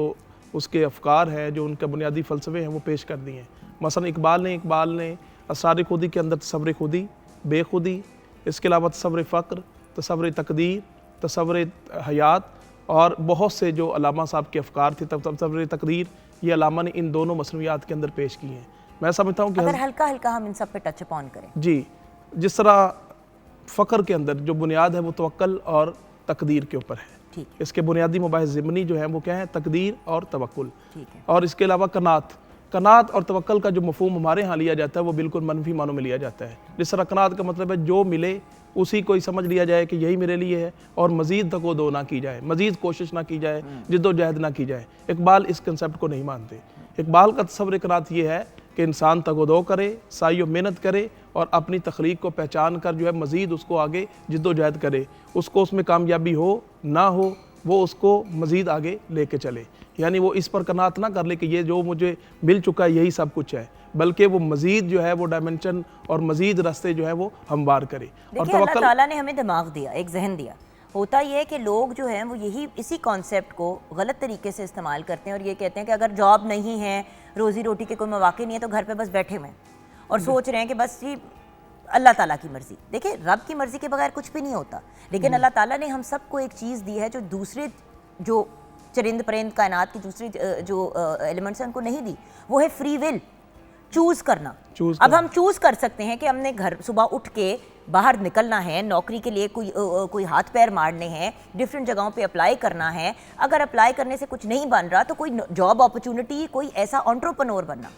उसके अफकार हैं, जो उनके बुनियादी फ़लसफ़े हैं, वो पेश कर दिए हैं। मसलन इकबाल ने असरार खुदी के अंदर तसव्वुर खुदी, बेखुदी, इसके अलावा तसव्वुर फ़क्र, तसव्वुर तकदीर, तसव्वुर हयात और बहुत से जो अल्लामा साहब के अफकार थे, तसव्वुर तकदीर, ये अल्लामा ने इन दोनों मसनवियात के अंदर पेश किए हैं। मैं समझता हूँ कि अगर हल्का हल्का हम इन सब पे टच अपॉन करें। जी, जिस तरह फ़क्र के अंदर जो बुनियाद है वो तवक्कल और तकदीर के ऊपर है। ठीक है, इसके बुनियादी मुबाहिस ज़िमनी जो है वो क्या है, तकदीर और तवक्कुल। ठीक है। और इसके अलावा कनात और तवक्कल का जो मफहूम हमारे यहाँ लिया जाता है वो बिल्कुल मनफी मानों में लिया जाता है। जिस तरह कनात का मतलब है जो मिले उसी को ही समझ लिया जाए कि यही मेरे लिए है और मज़ीद तक वो दो ना की जाए, मज़ीद कोशिश ना की जाए, जिद्दोजहद ना की जाए। इकबाल इस कंसेप्ट को नहीं मानते। इकबाल का तसव्वुर कनात ये है कि इंसान तगोदो करे, साई मेहनत करे और अपनी तख्लीक को पहचान कर जो है मज़ीद उसको आगे जिद्दोजहद करे, उसको उसमें कामयाबी हो ना हो वो उसको मज़ीद आगे लेके चले। यानी वो इस पर कनात ना कर ले कि ये जो मुझे मिल चुका है यही सब कुछ है, बल्कि वो मज़ीद जो है वो डायमेंशन और मज़ीद रास्ते जो है वो हमवार करे। और देखिए, अल्लाह ताला ने हमें दिमाग दिया, एक जहन दिया। होता ये है कि लोग जो हैं वो इसी कॉन्सेप्ट को गलत तरीके से इस्तेमाल करते हैं और ये कहते हैं कि अगर जॉब नहीं है, रोज़ी रोटी के कोई मौके नहीं है, तो घर पे बस बैठे हुए हैं और सोच रहे हैं कि बस जी अल्लाह ताला की मर्ज़ी। देखिए, रब की मर्ज़ी के बगैर कुछ भी नहीं होता, लेकिन अल्लाह ताला ने हम सबको एक चीज़ दी है जो दूसरे जो चरिंद परिंद कायनात की दूसरी जो एलिमेंट्स हैं उनको नहीं दी, वो है फ्री विल, चूज़ करना। अब हम चूज़ कर सकते हैं कि हमने घर सुबह उठ के बाहर निकलना है, नौकरी के लिए कोई हाथ पैर मारने हैं, डिफरेंट जगहों पे अप्लाई करना है। अगर अप्लाई करने से कुछ नहीं बन रहा तो कोई जॉब अपॉर्चुनिटी, कोई ऐसा एंटरप्रेन्योर बनना।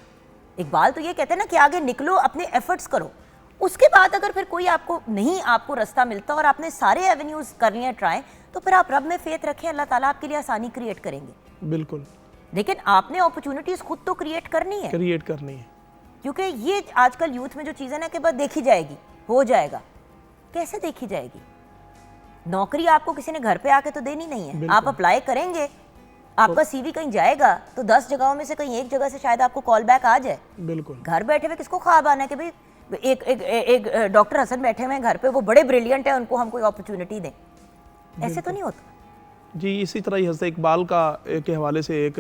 इकबाल तो ये कहते हैं ना कि आगे निकलो, अपने एफर्ट्स करो। उसके बाद अगर फिर कोई आपको रास्ता मिलता और आपने सारे एवेन्यूज़ कर लिए ट्राई, तो फिर आप रब में फेथ रखें, अल्लाह ताला आपके लिए आसानी क्रिएट करेंगे। बिल्कुल, लेकिन आपने अपॉर्चुनिटीज़ खुद तो क्रिएट करनी है, क्योंकि ये आजकल यूथ में जो चीज़ें ना कि बस देखी जाएगी, हो जाएगा। कैसे देखी जाएगी? नौकरी आपको किसी ने घर पे आके तो देनी नहीं है। आप अप्लाई करेंगे, आपका सीवी कहीं जाएगा तो 10 जगहों में से कहीं एक जगह से शायद आपको कॉल बैक आ जाए। बिल्कुल, घर बैठे हुए किसको ख्वाब आना है कि भाई एक डॉक्टर हसन बैठे हुए हैं घर पे, वो बड़े ब्रिलियंट है, उनको हम कोई अपॉर्चुनिटी दें? ऐसे तो नहीं होता जी। इसी तरह ही हज़रत इकबाल का के हवाले से एक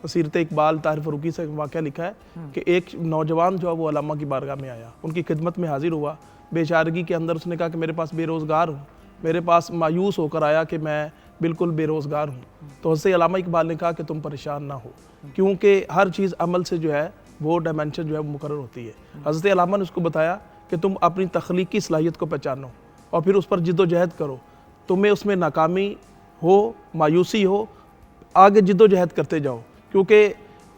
सीरत इकबाल ताहिर फ़रूकी से वाक़या लिखा है कि एक नौजवान जो है वो अल्लामा की बारगाह में आया, उनकी खिदमत में हाजिर हुआ। बेचारगी के अंदर उसने कहा कि मेरे पास बेरोज़गार हूँ, मेरे पास मायूस होकर आया कि मैं बिल्कुल बेरोज़गार हूँ। तो हज़रत अल्लामा इकबाल ने कहा कि तुम परेशान ना हो, क्योंकि हर चीज़ अमल से जो है वो डायमेंशन जो है मुकर्रर होती है। हज़रत अल्लामा ने उसको बताया कि तुम अपनी तख्लीकी सलाहियत को पहचानो और फिर उस पर जिद्दोजहद करो। तुम्हें उसमें नाकामी हो, मायूसी हो, आगे जिद्दोजहद करते जाओ, क्योंकि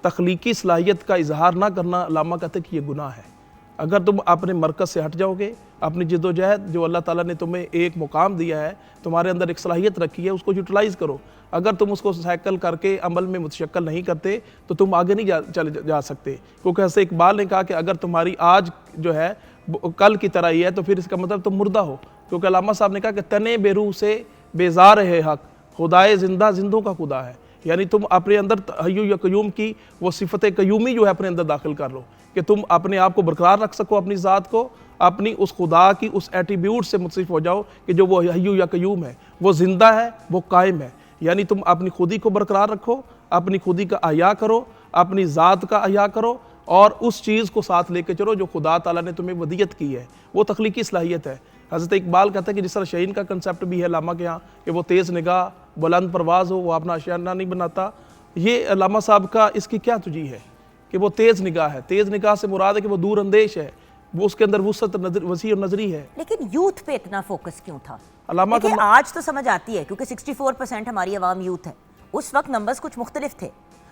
तख्लीकी सलाहियत का इजहार ना करना अल्लामा कहते कि ये गुनाह है। अगर तुम अपने मरकज़ से हट जाओगे, अपनी जिद्दोजहद जो अल्लाह ताला ने तुम्हें एक मुकाम दिया है, तुम्हारे अंदर एक सलाहियत रखी है, उसको यूटिलाइज़ करो। अगर तुम उसको साइकिल करके अमल में मुतशक्कल नहीं करते तो तुम आगे नहीं चले जा सकते। क्योंकि हज़रत इकबाल ने कहा कि अगर तुम्हारी आज जो है कल की तरह ही है तो फिर इसका मतलब तुम मुर्दा हो। क्योंकि अल्लामा साहब ने कहा कि तने बेरूह से बेजार है हक, खुदाए जिंदा जिंदों का खुदा है। यानी तुम अपने अंदर हय्यु या कयूम की वो सिफत कयूमी जो है अपने अंदर दाखिल कर लो कि तुम अपने आप को बरकरार रख सको, अपनी ज़ात को, अपनी उस खुदा की उस एट्रीब्यूट से मुतसिफ हो जाओ कि जो वो हय्यु या कयूम है, वो जिंदा है, वो कायम है। यानी तुम अपनी खुदी को बरकरार रखो, अपनी खुदी का अहया करो, अपनी ज़ात का अहया करो और उस चीज़ को साथ लेके चलो जो खुदा ताला ने तुम्हें वदियत की है। वो तख्लीकी सलाहियत है। हज़रत इकबाल कहता है कि जिस तरह शहीन का कंसेप्ट भी है अल्लामा के यहाँ कि वो तेज़ निगाह, बुलंद परवाज़ हो, वो अपना आशियाना नहीं बनाता। ये अल्लामा साहब का इसकी क्या तुझी है कि वो तेज़ निगाह है। तेज़ निगाह से मुराद है कि वो दूर अंदेश है, वो उसके अंदर वुसअत वसी और नजरी है। लेकिन यूथ पे इतना फोकस क्यों था? अल्लामा देखिए, आज तो समझ आती है क्योंकि 64% हमारी आवाम यूथ है, उस वक्त नंबर्स कुछ मुख्तलिफ थे,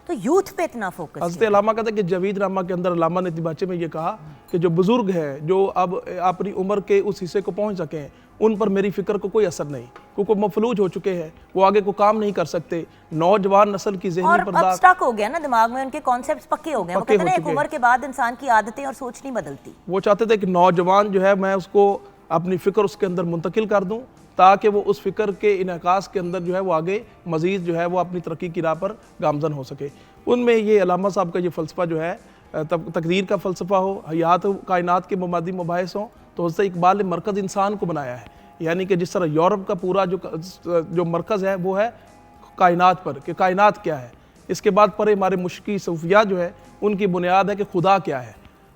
तो यूथ पे इतना फोकस। हज़रत अल्लामा कहते हैं कि जवीद नामा के अंदर अल्लामा ने दिबाचे में ये कहा कि जो बुजुर्ग हैं, जो अब अपनी उम्र के उस हिस्से को पहुंच सके हैं, उन पर मेरी फ़िक्र को कोई असर नहीं, क्योंकि मफलूज हो चुके हैं, वो आगे को काम नहीं कर सकते। नौजवान नस्ल की ज़हनी और पर्दात अब स्टक हो गया ना दिमाग में, उनके कॉन्सेप्ट्स पक्के हो गए। वो पक्के कहते हैं हो ना एक चुके उम्र के बाद इंसान की आदतें और सोच नहीं बदलती। वो चाहते थे कि नौजवान जो है मैं उसको अपनी फ़िक्र उसके अंदर मुंतकिल कर दूँ ताकि वो उस फ़िक्र के इनकास के अंदर जो है वो आगे मज़ीद जो है वो अपनी तरक्की की राह पर गामजन हो सके। उनमें ये अल्लामा साहब का ये फ़लसफ़ा जो है तकदीर का फ़लसफ़ा हो, हयात कायनात के मुमादी मुबाहिस हों, तो हज़रत इकबाल ने मरकज़ इंसान को बनाया है। यानी कि जिस तरह यूरोप का पूरा जो मरकज़ है वो है कायनात पर, कि कायनात क्या है। इसके बाद पर हमारे मुश्किल सूफिया जो है उनकी बुनियाद है कि खुदा क्या है।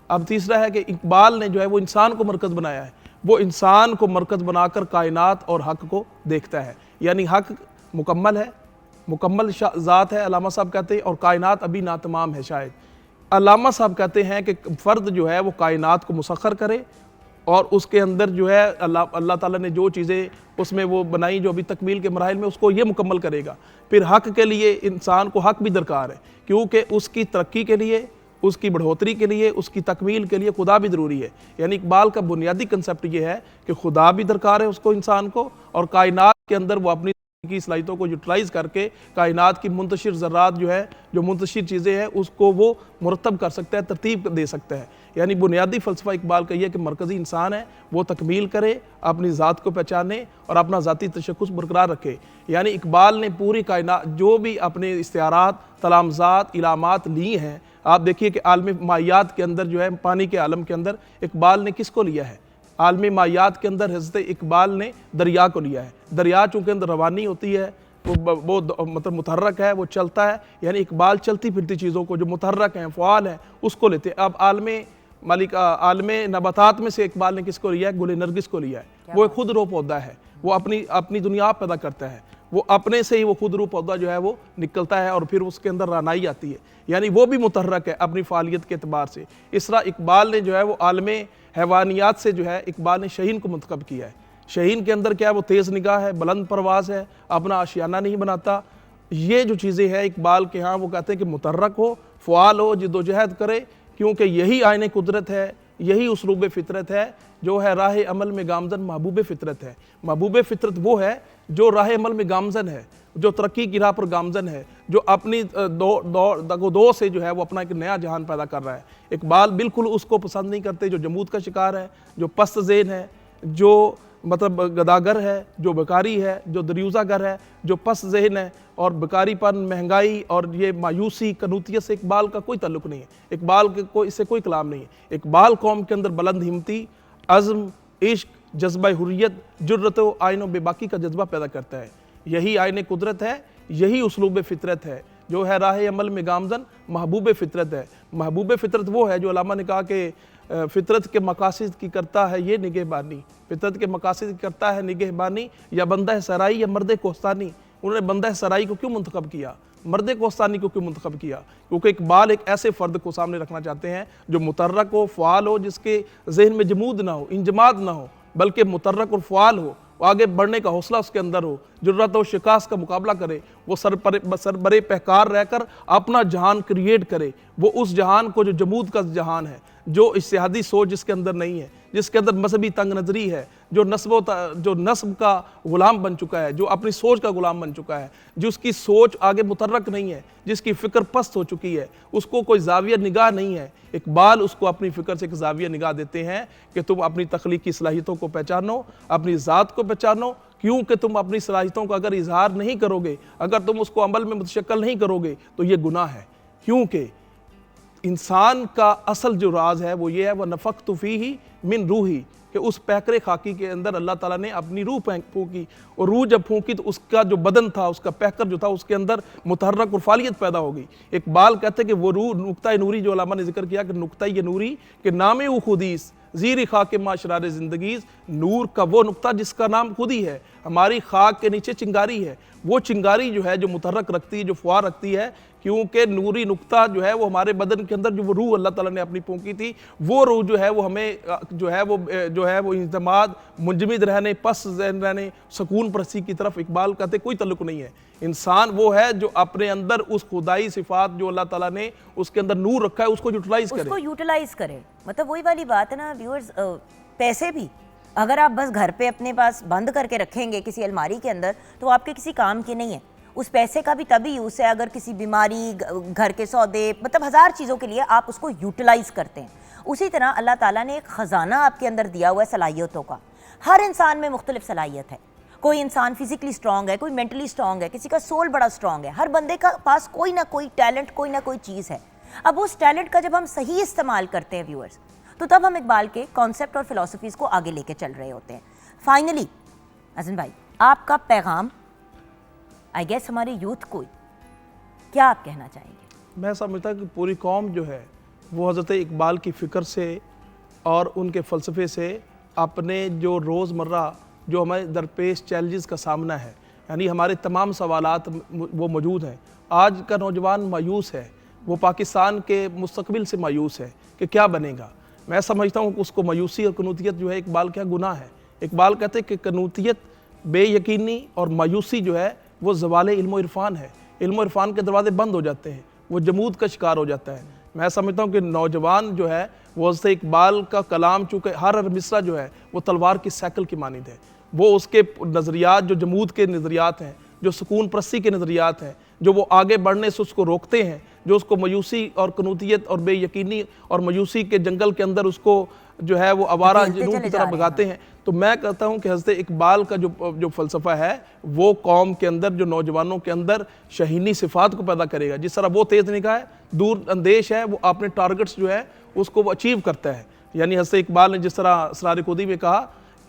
अब तीसरा है कि इकबाल ने जो है वो इंसान को मरकज़ बनाया है, वो इंसान को मरकज़ बनाकर कायनात और हक़ को देखता है। यानी हक़ मुकम्मल है, मुकम्मल ज़ात है अल्लामा साहब कहते हैं, और कायनात अभी नातमाम है शायद। अल्लामा साहब कहते हैं कि फ़र्द जो है वो कायनात को मुसख्खर करे और उसके अंदर जो है अल्लाह ताला ने जो चीज़ें उसमें वो बनाई जो अभी तकमील के मराहिल में, उसको ये मुकम्मल करेगा। फिर हक़ के लिए इंसान को हक़ भी दरकार है, क्योंकि उसकी तरक्की के लिए, उसकी बढ़ोतरी के लिए, उसकी तकमील के लिए खुदा भी ज़रूरी है। यानी इकबाल का बुनियादी कंसेप्ट ये है कि खुदा भी दरकार है उसको, इंसान को, और कायनात के अंदर वो अपनी की सलाहियतों को यूटिलाइज़ करके कायनात की मुंतशिर ज़र्रात जो है, जो मुंतशिर चीज़ें हैं, उसको वो मुरतब कर सकता है, तरतीब दे सकता है। यानी बुनियादी फ़लसफ़ा इकबाल का ये कि मरकज़ी इंसान है, वो तकमील करे, अपनी ज़ात को पहचाने और अपना ज़ाती तशख़्ख़ुस बरकरार रखे। यानी इकबाल ने पूरी कायनात जो भी अपने इस्तिआरात, तलामज़ात, इलामात ली हैं, आप देखिए कि आलम मायात के अंदर जो है, पानी के आलम के अंदर इकबाल ने किसको लिया है? आलमी मायात के अंदर हज़रत इकबाल ने दरिया को लिया है। दरिया चूँकि अंदर रवानी होती है, वो मतलब मुतहर्रक है, वो चलता है। यानी इकबाल चलती फिरती चीज़ों को जो मुतहर्रक हैं, फ़आल हैं, उसको लेते हैं। अब आलम नबातात में से इकबाल ने किसको लिया है? गुल नरगिस को लिया है। वो एक खुद रो पौधा है, वो अपनी दुनिया पैदा करता है, वो अपने से ही वो खुद रू पौधा जो है वो निकलता है और फिर उसके अंदर रानाई आती है। यानी वो भी मुतहर्रक है अपनी फ़ालियत के अतबार से। इस तरह इकबाल ने जो है वो आलम हैवानियात से जो है इकबाल ने शहीन को मुंतखब किया है। शहीन के अंदर क्या है? वो तेज़ निगाह है, बुलंद परवाज़ है, अपना आशियाना नहीं बनाता। ये जो चीज़ें हैं इकबाल के यहाँ, वो कहते हैं कि मुतहर्रक हो, फ़आल हो, जिद्दोजहद करे, क्योंकि यही आयने कुदरत है, यही उसलूब फ़ितरत है, जो है राह अमल में गामजन महबूब फ़ितरत है। महबूब फ़ितरत वो है जो राह अमल में गामजन है, जो तरक्की की राह पर गामजन है, जो अपनी दो से जो है वो अपना एक नया जहान पैदा कर रहा है। इकबाल बिल्कुल उसको पसंद नहीं करते जो जमूद का शिकार है, जो पस्त ज़ेन है, जो मतलब गदागर है, जो बेकारी है, जो दरियूज़ागर है, जो पस्त ज़हन है, और बेकारीपन, महंगाई और ये मायूसी, कनूतियत से इकबाल का कोई ताल्लुक़ नहीं है। इकबाल के कोई इससे कोई कलाम नहीं है। इकबाल कौम के अंदर बुलंद हिम्मती, अज़्म, इश्क, जज्बा हुर्रियत, जुर्रत व आइन व बेबाकी का जज्बा पैदा करता है। यही आयन कुदरत है, यही उसलूब फ़ितरत है, जो है राह अमल में गामजन महबूब फ़ितरत है। महबूब फ़ितरत वो है जो अल्लामा ने कहा कि फ़ितरत के मकासिद की करता है ये निगहबानी, फ़ितरत के मकासिद की करता है निगहबानी, या बंदा है सराई या मर्द कोस्तानी। उन्होंने बंदा है सराई को क्यों मुंतखब किया, मर्द कोस्तानी को क्यों मुंतखब किया? क्योंकि इकबाल एक ऐसे फ़र्द को सामने रखना चाहते हैं जो मुतर्रक हो, फ़आल हो, जिसके जहन में जमूद ना हो, इंजमाद ना हो, बल्कि मुतर्रक और फ़आल हो, आगे बढ़ने का हौसला उसके अंदर हो, जुर्रत और शिकास का मुकाबला करे, वो सरबरे पहकार रहकर अपना जहान क्रिएट करे। वो उस जहान को जो जमूद का जहान है, जो इज्तिहादी सोच जिसके अंदर नहीं है, जिसके अंदर मजहबी तंग नजरी है, जो नस्ब का गुलाम बन चुका है, जो अपनी सोच का गुलाम बन चुका है, जिसकी सोच आगे मुतर्रक नहीं है, जिसकी फ़िक्र पस्त हो चुकी है, उसको कोई जाविया निगाह नहीं है। इकबाल उसको अपनी फ़िक्र से एक जाविया निगाह देते हैं कि तुम अपनी तख्लीकी सलाहियतों को पहचानो, अपनी ज़ात को पहचानो, क्योंकि तुम अपनी सलाहियतों का अगर इजहार नहीं करोगे, अगर तुम उसको अमल में मुतशक्कल नहीं करोगे तो ये गुनाह है। क्योंकि इंसान का असल जो राज है वो ये है, वह नफ़क़्तु फ़ीही मिन रूही, कि उस पैकरे खाकी के अंदर अल्लाह ताला ने अपनी रूह फूंकी, और रूह जब फूंकी तो उसका जो बदन था, उसका पैकर जो था, उसके अंदर मुतहर्रक और फालियत पैदा हो गई। इकबाल कहते हैं कि वो रूह नुक्ता नूरी, जो उलमा ने जिक्र किया कि नुक्ता ये नूरी के नामे उ खुदीस ज़ीर खाक माशरार ज़िंदगी, नूर का वो नुक्ता जिसका नाम खुद ही है। हमारी खाक के नीचे चिंगारी है, वो चिंगारी जो है जो मुतहर्रक रखती है, जो फुआर रखती है, क्योंकि नूरी नुक्ता जो है वो हमारे बदन के अंदर जो वो रूह अल्लाह ताला ने अपनी फूंकी थी, वो रूह जो है वो हमें जो है वो इंतमाद, मुंजमिद रहने, पस रहने, सुकून परस्ती की तरफ इकबाल कहते कोई तल्लुक नहीं है। इंसान वो है जो अपने अंदर उस खुदाई सिफात जो अल्लाह ताला ने उसके अंदर नूर रखा है उसको यूटिलाइज करे। मतलब वही वाली बात है ना व्यूअर्स, पैसे भी अगर आप बस घर पे अपने पास बंद करके रखेंगे किसी अलमारी के अंदर तो आपके किसी काम के नहीं है। उस पैसे का भी तभी यूज़ है अगर किसी बीमारी, घर के सौदे, मतलब हज़ार चीज़ों के लिए आप उसको यूटिलाइज़ करते हैं। उसी तरह अल्लाह ताला ने एक ख़जाना आपके अंदर दिया हुआ है सलाहियतों का। हर इंसान में मुख्तलिफ सलाहियत है। कोई इंसान फिजिकली स्ट्रॉन्ग है, कोई मेंटली स्ट्रॉन्ग है, किसी का सोल बड़ा स्ट्रॉन्ग है। हर बंदे का पास कोई ना कोई टैलेंट, कोई ना कोई चीज़ है। अब उस टैलेंट का जब हम सही इस्तेमाल करते हैं व्यूअर्स, तो तब हम इकबाल के कॉन्सेप्ट और फिलॉसफीज़ को आगे लेके चल रहे होते हैं। फाइनली अज़न भाई, आपका पैगाम आई गेस हमारे यूथ को क्या आप कहना चाहेंगे? मैं समझता कि पूरी कौम जो है वो हज़रत इकबाल की फ़िक्र से और उनके फ़लसफ़े से अपने जो रोज़मर्रा जो हमारे दरपेश चैलेंजेस का सामना है, यानी हमारे तमाम सवालात वो मौजूद हैं। आज का नौजवान मायूस है, वो पाकिस्तान के मुस्तकबिल से मायूस है कि क्या बनेगा। मैं समझता हूँ कि उसको मायूसी और कनूतियत जो है इकबाल क्या गुनाह है। इकबाल कहते हैं कि कनूतियत, बेयकीनी और मायूसी जो है वो ज़वाल इल्म इरफान है। इल्म इरफान के दरवाजे बंद हो जाते हैं, वो जमूद का शिकार हो जाता है। मैं समझता हूँ कि नौजवान जो है वो हज़रत इकबाल का कलाम, चूँकि हर मिसरा जो है वो तलवार की सैकल की मानिंद है। वो उसके नज़रियात जो जमूद के नज़रियात हैं, जो सुकून परस्ती के नज़रियात हैं, जो वो आगे बढ़ने से उसको रोकते हैं, जो उसको मायूसी और कनूतियत और बेयकीनी और मायूसी के जंगल के अंदर उसको जो है वो आवारा जुनून की तरफ भगाते हैं। तो मैं कहता हूँ कि हज़रत इकबाल का जो फ़लसफ़ा है वो कौम के अंदर, जो नौजवानों के अंदर शहीनी सिफ़ात को पैदा करेगा। जिस तरह वो तेज़ निगाह है, दूर अंदेश है, वो अपने टारगेट्स जो है उसको वो अचीव करता है। यानी हज़रत इकबाल ने जिस तरह असरार खुदी में कहा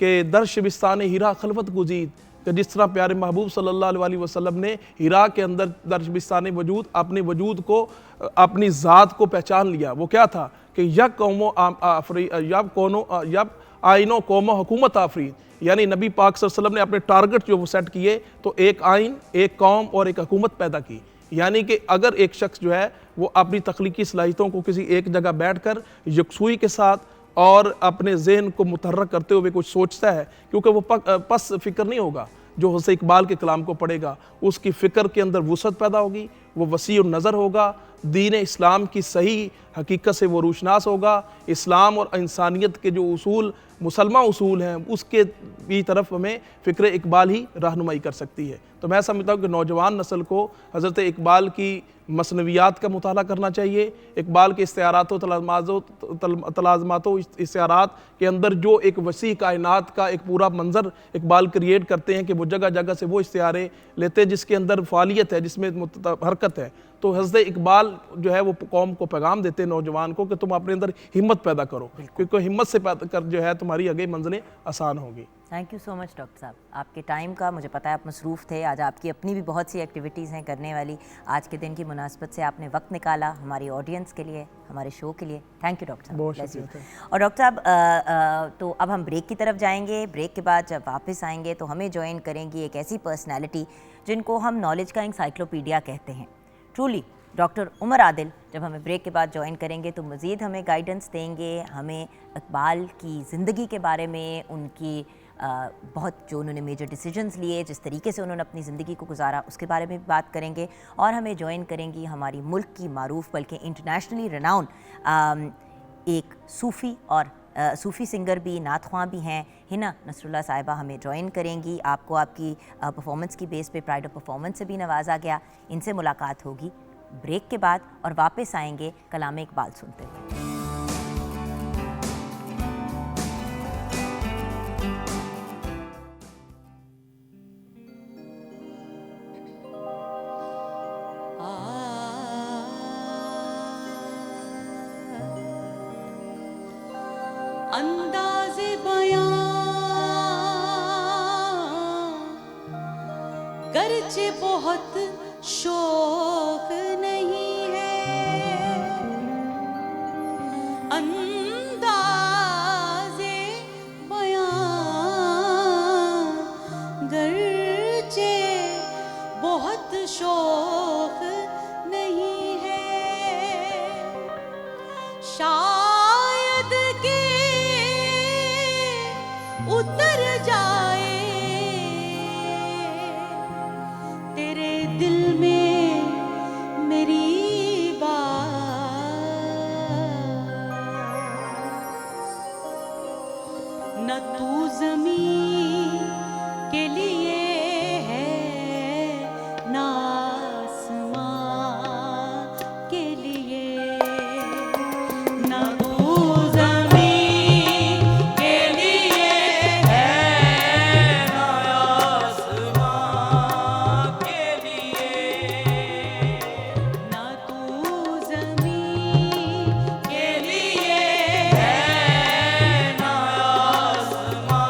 कि दर शबिस्तान हिरा खलवत गुजीद, कि जिस तरह प्यारे महबूब सल्लल्लाहु अलैहि वसल्लम ने हिरा के अंदर दर शबिस्तान वजूद, अपने वजूद को, अपनी ज़ात को पहचान लिया। वो क्या था कि यक कौमो आफरी यब कोनो यब आइनो कौमो हुकूमत आफरीन, यानी नबी पाक सल्लल्लाहु अलैहि वसल्लम ने अपने टारगेट जो वो सेट किए तो एक आइन, एक कौम और एक हुकूमत पैदा की। यानी कि अगर एक शख्स जो है वो अपनी तख्लीकी सलाहियतों को किसी एक जगह बैठकर यकसुई के साथ और अपने जहन को मुतहर्रक करते हुए कुछ सोचता है, क्योंकि वो पस फिक्र नहीं होगा। जो हज़रत इकबाल के कलाम को पढ़ेगा उसकी फ़िक्र के अंदर वुसअत पैदा होगी, वो वसी नज़र होगा, दीन इस्लाम की सही हकीकत से वो रूशनास होगा, इस्लाम और इंसानियत के जो उसूल, मुसलमान उसूल हैं, उसके भी तरफ हमें फ़िक्र इकबाल ही रहनुमाई कर सकती है। तो मैं समझता हूँ कि नौजवान नस्ल को हज़रत इकबाल की मसनवियात का मुताला करना चाहिए। इकबाल के इस्तिआरात तलाज़मात इस्तिआरात के अंदर जो एक वसी कायनात का एक पूरा मंज़र इकबाल क्रिएट करते हैं कि वो जगह जगह से वो इस्तिआरे लेते हैं जिसके अंदर फ़ालियत है, जिसमें हरकत है। तो हज़रत इकबाल जो है वो कौम को पैगाम देते हैं नौजवान को कि तुम अपने अंदर हिम्मत पैदा करो, क्योंकि हिम्मत से पैदा कर जो है तुम्हारी आगे मंजिलें आसान होगी। Thank you so much doctor साहब, आपके टाइम का, मुझे पता है आप मसरूफ़ थे, आज आपकी अपनी भी बहुत सी एक्टिविटीज़ हैं करने वाली। आज के दिन की मुनासबत से आपने वक्त निकाला हमारी ऑडियंस के लिए, हमारे शो के लिए। थैंक यू डॉक्टर साहब, बहुत ब्लेस यू। शुक्रिया। और डॉक्टर साहब तो अब हम ब्रेक की तरफ जाएंगे। ब्रेक के बाद जब वापस आएंगे तो हमें ज्वाइन करेंगी एक ऐसी पर्सनैलिटी जिनको हम नॉलेज का इंसाइक्लोपीडिया कहते हैं, ट्रूली डॉक्टर उमर आदिल। जब हमें ब्रेक के बाद ज्वाइन करेंगे तो मज़ीद हमें गाइडेंस देंगे, हमें इकबाल की ज़िंदगी के बारे में, उनकी बहुत जो उन्होंने मेजर डिसीजंस लिए, जिस तरीके से उन्होंने अपनी ज़िंदगी को गुजारा, उसके बारे में भी बात करेंगे। और हमें ज्वाइन करेंगी हमारी मुल्क की मारूफ बल्कि इंटरनेशनली रनाउंड एक सूफ़ी और सूफ़ी सिंगर भी, नात ख्वां भी हैं, हिना नसरुल्लाह साहिबा हमें ज्वाइन करेंगी। आपको आपकी परफॉर्मेंस की बेस पे प्राइड ऑफ परफॉर्मेंस से भी नवाजा गया। इनसे मुलाकात होगी ब्रेक के बाद और वापस आएंगे कलाम इकबाल सुनते हुए। अंदाज़े बयां गर्चे बहुत शौक नहीं है, अंदाज़े बयां गर्चे बहुत शौक नहीं है, शायद के उतर जाए तेरे दिल में मेरी बात। न तू ज़मीं के लिए है न आसमां के लिए, न तू ज़मीं के लिए है न आसमां के लिए, न तू ज़मीं के लिए है न आसमां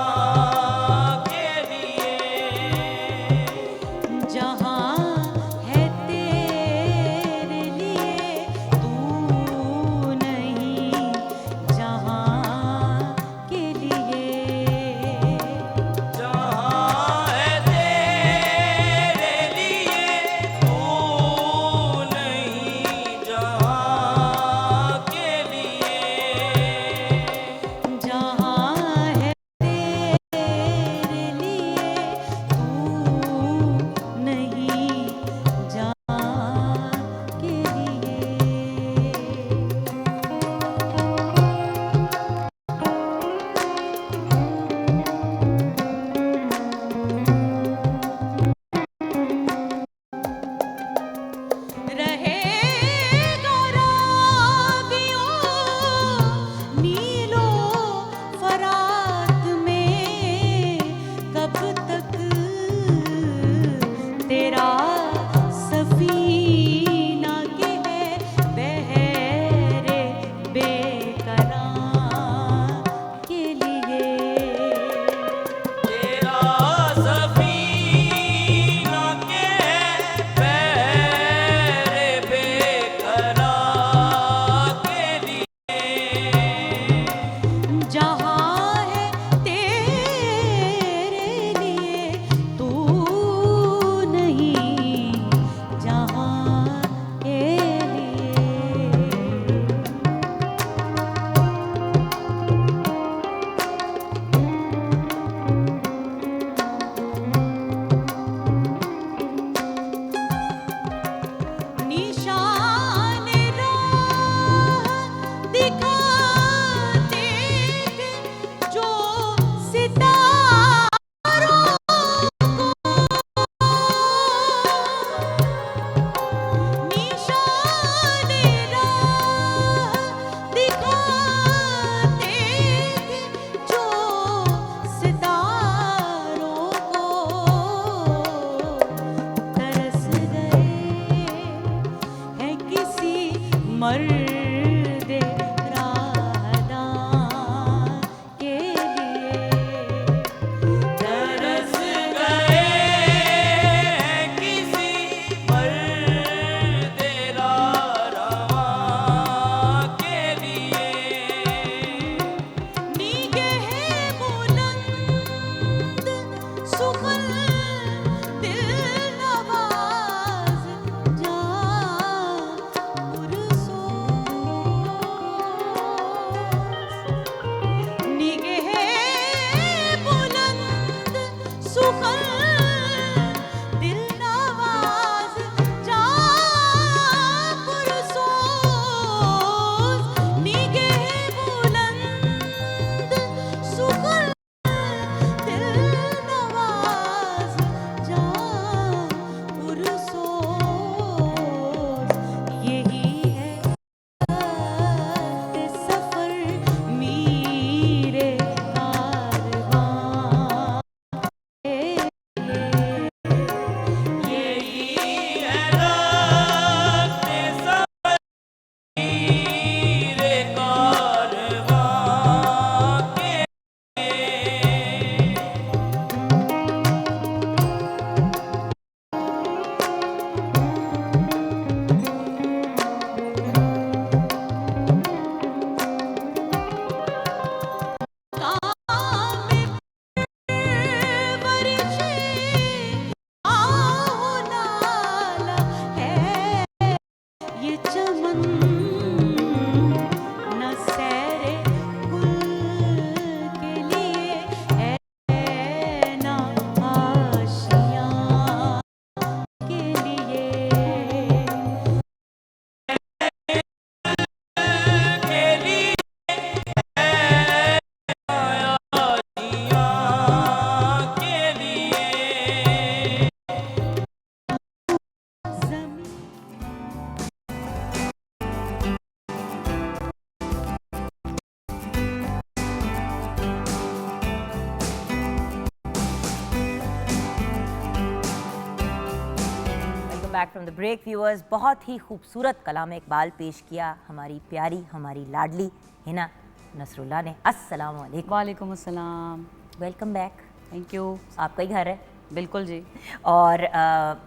back from the break viewers. बहुत ही खूबसूरत कलाम इकबाल पेश किया हमारी प्यारी, हमारी लाडली हिना नसरुल्लाह ने। अस्सलाम वालेकुम। वालेकुम अस्सलाम। Welcome back. Thank you. आपका ही घर है। बिल्कुल जी। और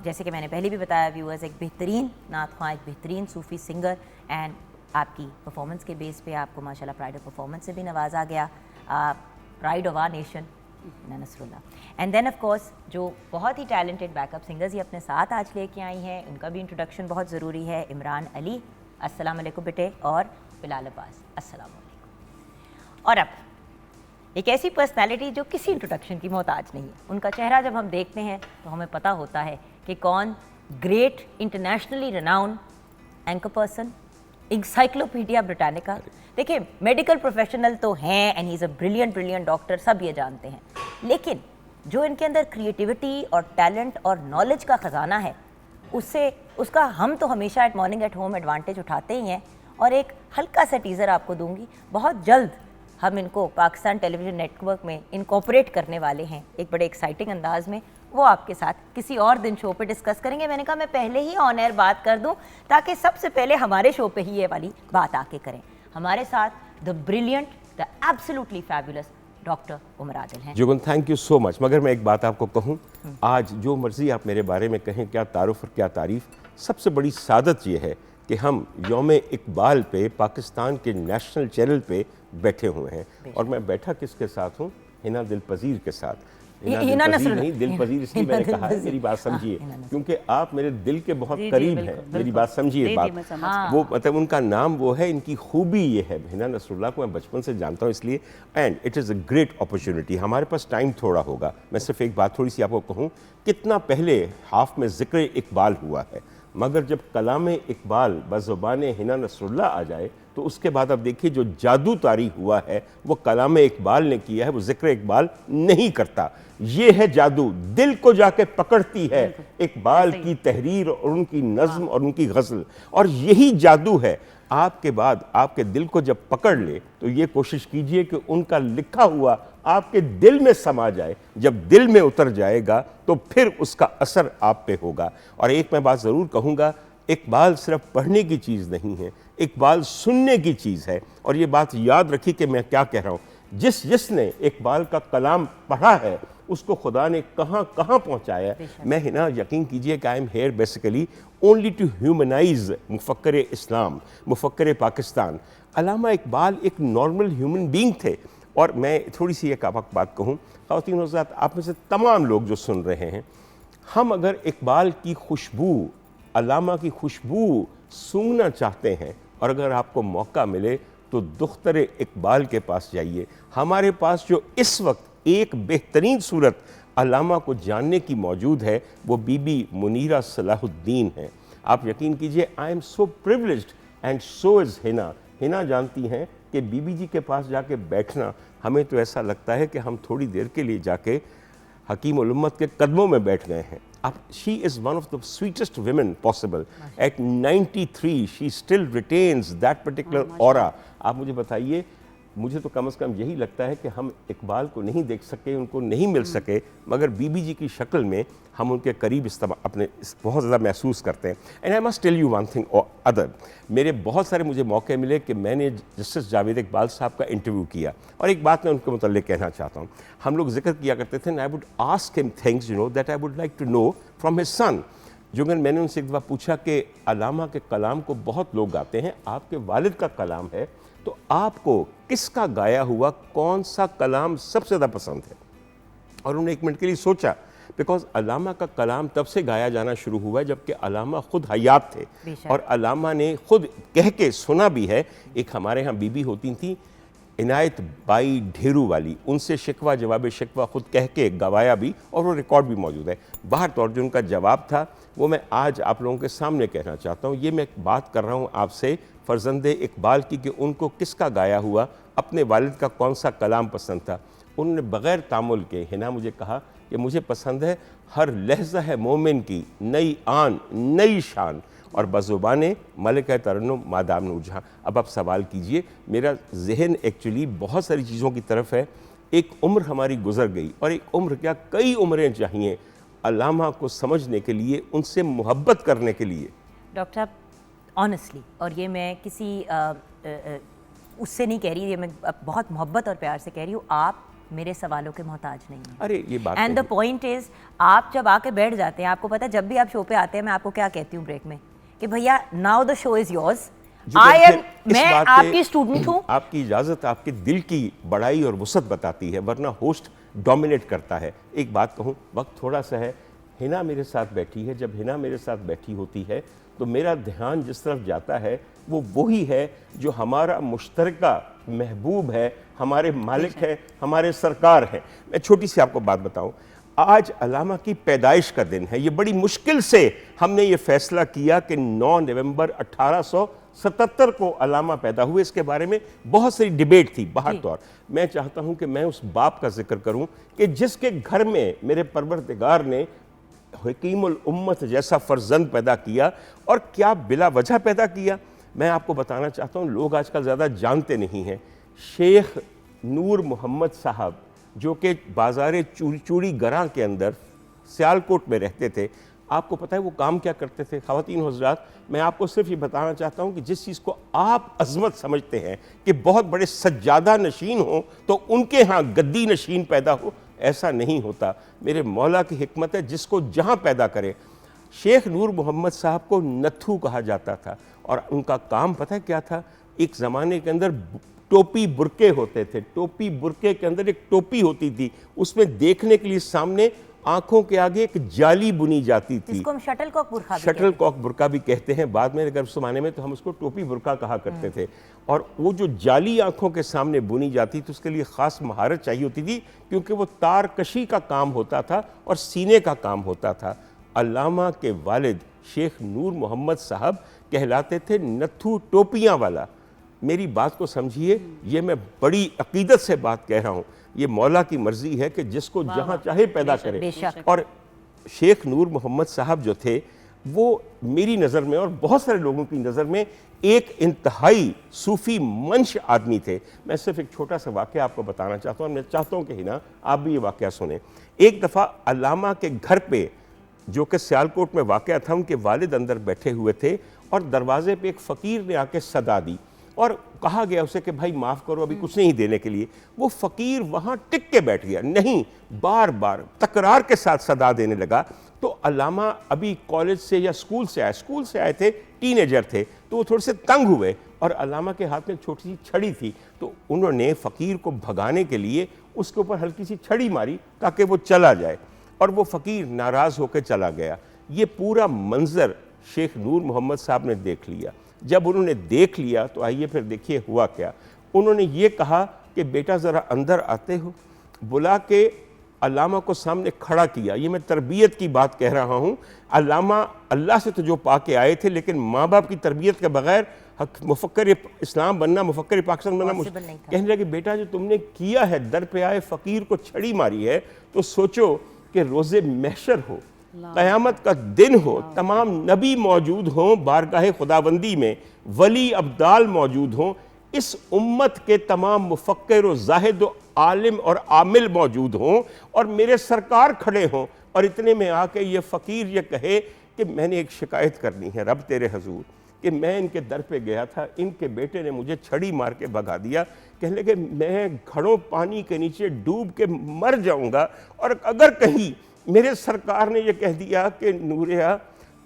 जैसे कि मैंने पहले भी बताया व्यूअर्स, एक बेहतरीन नात ख्वां, एक बेहतरीन सूफ़ी सिंगर, एंड आपकी परफॉर्मेंस के बेस पे आपको माशाल्लाह प्राइड ऑफ परफॉर्मेंस से भी नवाजा गया, pride of our nation Hina Nasrullah. And then of course जो बहुत ही टैलेंटेड बैकअप सिंगर्स ही अपने साथ आज लेके आई हैं, उनका भी इंट्रोडक्शन बहुत ज़रूरी है। इमरान अली, अस्सलाम वालेकुम बेटे, और बिलाल अब्बास, अस्सलाम वालेकुम। और अब एक ऐसी पर्सनालिटी जो किसी इंट्रोडक्शन की मोहताज नहीं है, उनका चेहरा जब हम देखते हैं तो हमें पता होता है कि कौन great internationally renowned anchor person, encyclopedia Britannica. देखिए, मेडिकल प्रोफेशनल तो हैं and he is a brilliant doctor, सब ये जानते हैं, लेकिन जो इनके अंदर क्रिएटिविटी और टैलेंट और नॉलेज का ख़जाना है, उसका हम तो हमेशा eight morning at home advantage उठाते ही हैं। और एक हल्का सा टीज़र आपको दूंगी, बहुत जल्द हम इनको पाकिस्तान टेलीविज़न नेटवर्क में इनकॉर्पोरेट करने वाले हैं एक बड़े एक्साइटिंग अंदाज में। वो आपके साथ किसी और दिन शो पे डिस्कस करेंगे। मैंने कहा मैं पहले ही ऑन एयर बात कर दूं ताकि सबसे पहले हमारे शो पे ही ये वाली बात आके करें। हमारे साथ the brilliant, the absolutely fabulous doctor Umar Adil हैं। Jugan, thank you so much. मगर मैं एक बात आपको कहूँ, आज जो मर्ज़ी आप मेरे बारे में कहें, क्या तारुफ और क्या तारीफ़, सबसे बड़ी सादत ये है कि हम यौम इकबाल पे पाकिस्तान के नेशनल चैनल पे बैठे हुए हैं। और मैं बैठा किसके साथ हूँ? हिना दिल पजीर के साथ। हिना दिलपजीर नहीं, दिल पजीर इसलिए मैंने कहा है, मेरी बात समझिए, क्योंकि आप मेरे दिल के बहुत करीब हैं। मेरी बात समझिए, बात वो मतलब उनका नाम वो है, इनकी खूबी ये है। हिना नसरुल्लाह को मैं बचपन से जानता हूँ इसलिए, and it is a great opportunity. हमारे पास टाइम थोड़ा होगा, मैं सिर्फ एक बात थोड़ी सी आपको कहूँ, कितना पहले हाफ में ज़िक्र इकबाल हुआ है, मगर जब कलाम इकबाल बज़ुबान हिना नसरुल्लाह आ जाए तो उसके बाद अब देखिए जो जादू तारी हुआ है वो कलाम इकबाल ने किया है, वो जिक्र इकबाल नहीं करता। ये है जादू, दिल को जाके पकड़ती है इकबाल की तहरीर और उनकी नज़्म और उनकी गज़ल, और यही जादू है। आपके बाद आपके दिल को जब पकड़ ले तो ये कोशिश कीजिए कि उनका लिखा हुआ आपके दिल में समा जाए। जब दिल में उतर जाएगा तो फिर उसका असर आप पे होगा। और एक मैं बात ज़रूर कहूँगा, इकबाल सिर्फ पढ़ने की चीज़ नहीं है, इकबाल सुनने की चीज़ है। और ये बात याद रखिए कि मैं क्या कह रहा हूँ, जिसने इकबाल का कलाम पढ़ा है उसको खुदा ने कहाँ कहाँ पहुँचाया। मैं हिना, यकीन कीजिए कि I am here basically only to humanise मुफक्कर इस्लाम, मुफक्कर पाकिस्तान। अल्लामा इकबाल एक नॉर्मल ह्यूमन बीइंग थे। और मैं थोड़ी सी एक आपको बात कहूँ, ख़वातीन और हज़रात, आप में से तमाम लोग जो सुन रहे हैं, हम अगर इकबाल की खुशबू, अल्लामा की खुशबू सूंघना चाहते हैं, और अगर आपको मौका मिले तो दुख्तर इकबाल के पास जाइए। हमारे पास जो इस वक्त एक बेहतरीन सूरत अल्लामा को जानने की मौजूद है, वो बीबी मुनीरा सलाहुद्दीन है। आप यकीन कीजिए, I am so privileged and so is Hina. Hina जानती हैं कि बीबी जी के पास जाके बैठना, हमें तो ऐसा लगता है कि हम थोड़ी देर के लिए जाके हकीम उल उम्मत के कदमों में बैठ गए हैं। अब she is one of the sweetest women possible. At 93 she still retains that particular aura. आप मुझे बताइए, मुझे तो कम से कम यही लगता है कि हम इकबाल को नहीं देख सके, उनको नहीं मिल सके, मगर बीबी जी की शक्ल में हम उनके करीब अपने बहुत ज़्यादा महसूस करते हैं। And I must tell you one thing or other, मेरे बहुत सारे मुझे मौके मिले कि मैंने जस्टिस जावेद इकबाल साहब का इंटरव्यू किया, और एक बात मैं उनके मुताल्लिक़ कहना चाहता हूँ। हम लोग जिक्र किया करते थे, I would ask him things you know that I would like to know from his son. जुगन, मैंने उनसे एक दफ़ा पूछा कि अल्लामा के कलाम को बहुत लोग गाते हैं, आपके वालिद का कलाम है, तो आपको किसका गाया हुआ कौन सा कलाम सबसे ज़्यादा पसंद है? और उन्होंने एक मिनट के लिए सोचा, बिकॉज अल्लामा का कलाम तब से गाया जाना शुरू हुआ जबकि अल्लामा खुद हयात थे, और अल्लामा ने खुद कह के सुना भी है। एक हमारे यहाँ बीबी होती थी इनायत बाई ढेरू वाली, उनसे शिकवा जवाब शिकवा खुद कह के गवाया भी, और वो रिकॉर्ड भी मौजूद है। बाहर तौर जो उनका जवाब था वो मैं आज आप लोगों के सामने कहना चाहता हूँ। ये मैं बात कर रहा हूँ आपसे फ़र्जंदे इकबाल की कि उनको किसका गाया हुआ अपने वालिद का कौन सा कलाम पसंद था। उन्होंने बग़ैर तामुल के हिना मुझे कहा कि मुझे पसंद है हर लहज़ा है मोमिन की नई आन नई शान, और बज़ुबाने मलिका तरन्नुम मादाम नूरजहां। अब आप सवाल कीजिए, मेरा जहन एक्चुअली बहुत सारी चीज़ों की तरफ है। एक उम्र हमारी गुजर गई, और एक उम्र क्या कई उम्रें चाहिए। अल्लामा को समझने के लिए, उनसे मोहब्बत करने के लिए। डॉक्टर साहब ऑनेस्टली, और ये मैं किसी उससे नहीं कह रही, ये मैं बहुत मोहब्बत और प्यार से कह रही हूँ, आप मेरे सवालों के मोहताज नहीं हैं। अरे ये बात एंड द पॉइंट इज, आप जब आके बैठ जाते हैं, आपको पता है जब भी आप शो पे आते हैं मैं आपको क्या कहती हूँ ब्रेक में कि भैया now the show is yours, मैं आपकी स्टूडेंट हूँ। आपकी इजाज़त आपके दिल की बड़ाई और वसअत बताती है, वरना होस्ट डोमिनेट करता है। एक बात कहूँ, वक्त थोड़ा सा है, हिना मेरे साथ बैठी है, जब हिना मेरे साथ बैठी होती है तो मेरा ध्यान जिस तरफ जाता है वो वही है जो हमारा मुश्तरका महबूब है, हमारे मालिक है, हमारे सरकार है। मैं छोटी सी आपको बात बताऊं, आज अल्लामा की पैदाइश का दिन है। ये बड़ी मुश्किल से हमने ये फैसला किया कि 9 नवंबर 1877 को अल्लामा पैदा हुए। इसके बारे में बहुत सारी डिबेट थी बाहर तौर। मैं चाहता हूं कि मैं उस बाप का जिक्र करूं कि जिसके घर में मेरे परवरदिगार ने हकीमुल उम्मत जैसा फर्जंद पैदा किया, और क्या बिला वजह पैदा किया। मैं आपको बताना चाहता हूँ, लोग आजकल ज़्यादा जानते नहीं हैं, शेख नूर मोहम्मद साहब जो कि बाज़ार चूड़ी गरां के अंदर सियालकोट में रहते थे, आपको पता है वो काम क्या करते थे? ख़वातीन हज़रात, मैं आपको सिर्फ ये बताना चाहता हूँ कि जिस चीज़ को आप अज़मत समझते हैं कि बहुत बड़े सज्जादा नशीन हो तो उनके यहाँ गद्दी नशीन पैदा हो, ऐसा नहीं होता। मेरे मौला की हिकमत है, जिसको जहाँ पैदा करे। शेख नूर मोहम्मद साहब को नथू कहा जाता था, और उनका काम पता है क्या था? एक ज़माने के अंदर टोपी बुरके होते थे, टोपी बुरके के अंदर एक टोपी होती थी, उसमें देखने के लिए सामने आंखों के आगे एक जाली बुनी जाती थी, इसको हम शटलकॉक बुर्का भी शटल कॉक बुरका भी कहते हैं। बाद में अगर ज़माने में तो हम उसको टोपी बुरका कहा करते थे। और वो जो जाली आंखों के सामने बुनी जाती थी, उसके लिए ख़ास महारत चाहिए होती थी, क्योंकि वो तार कशी का काम होता था और सीने का काम होता था। अल्लामा के वालिद शेख नूर मोहम्मद साहब कहलाते थे नथू टोपियाँ वाला। मेरी बात को समझिए, ये मैं बड़ी अकीदत से बात कह रहा हूँ, ये मौला की मर्जी है कि जिसको जहाँ चाहे पैदा करे। और शेख नूर मोहम्मद साहब जो थे, वो मेरी नज़र में और बहुत सारे लोगों की नज़र में एक इंतहाई सूफ़ी मंश आदमी थे। मैं सिर्फ एक छोटा सा वाक़या आपको बताना चाहता हूँ, मैं चाहता हूँ कि हिना आप भी ये वाक़या सुने। एक दफ़ा अल्लामा के घर पे, जो कि सियालकोट में वाक़या था, उनके वालिद अंदर बैठे हुए थे और दरवाजे पे एक फ़कीर ने आके सदा दी और कहा गया उसे कि भाई माफ़ करो, अभी कुछ नहीं देने के लिए। वो फ़कीर वहाँ टिक के बैठ गया, नहीं, बार बार तकरार के साथ सदा देने लगा। तो अल्लामा अभी कॉलेज से या स्कूल से आए थे, टीनेजर थे, तो वो थोड़े से तंग हुए और अल्लामा के हाथ में छोटी सी छड़ी थी, तो उन्होंने फ़कीर को भगाने के लिए उसके ऊपर हल्की सी छड़ी मारी ताकि वो चला जाए, और वो फ़कीर नाराज़ होकर चला गया। ये पूरा मंज़र शेख नूर मोहम्मद साहब ने देख लिया। जब उन्होंने देख लिया तो आइए फिर देखिए हुआ क्या। उन्होंने ये कहा कि बेटा ज़रा अंदर आते हो, बुला के अल्लामा को सामने खड़ा किया। ये मैं तरबियत की बात कह रहा हूँ। अल्लामा अल्लाह से तो जो पा के आए थे, लेकिन माँ बाप की तरबियत के बगैर मुफक्कर इस्लाम बनना, मुफक्कर पाकिस्तान बनना मुश्किल। कहने लगे बेटा जो तुमने किया है, दर पे आए फ़कीर को छड़ी मारी है, तो सोचो कि रोज़े महशर हो, क़यामत का दिन हो, तमाम नबी मौजूद हों बारगाह खुदाबंदी में, वली अब्दाल मौजूद हों, इस उम्मत के तमाम मुफक्किर व ज़ाहिद व आलिम और आमिल मौजूद हों, और मेरे सरकार खड़े हों, और इतने में आके ये फ़कीर ये कहे कि मैंने एक शिकायत करनी है रब तेरे हजूर, कि मैं इनके दर पे गया था, इनके बेटे ने मुझे छड़ी मार के भगा दिया। कहने लगे मैं घड़ों पानी के नीचे डूब के मर जाऊंगा, और अगर कहीं मेरे सरकार ने यह कह दिया कि नूरिया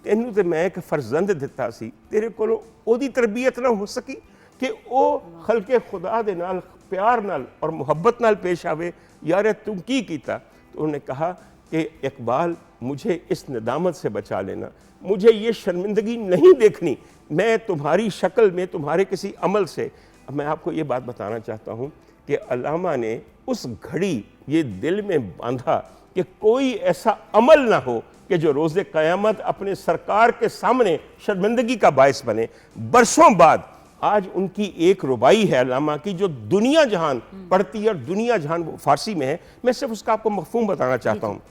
तेनू तो मैं एक फर्जंद दिता सी, तेरे को ओदी तरबियत ना हो सकी कि वो खलके खुदा दे नाल प्यार नाल और मुहब्बत नाल पेश आवे, यार तुम की कीता। तो उन्होंने कहा कि इकबाल मुझे इस नदामत से बचा लेना, मुझे ये शर्मिंदगी नहीं देखनी, मैं तुम्हारी शक्ल में तुम्हारे किसी अमल से। मैं आपको ये बात बताना चाहता हूँ कि अल्लामा ने उस घड़ी ये दिल में बांधा कि कोई ऐसा अमल ना हो कि जो रोज़े क़यामत अपने सरकार के सामने शर्मिंदगी का बायस बने। बरसों बाद आज उनकी एक रुबाई है अल्लामा की, जो दुनिया जहान पढ़ती है, और दुनिया जहान फ़ारसी में है। मैं सिर्फ उसका आपको मफ़हूम बताना चाहता हूँ।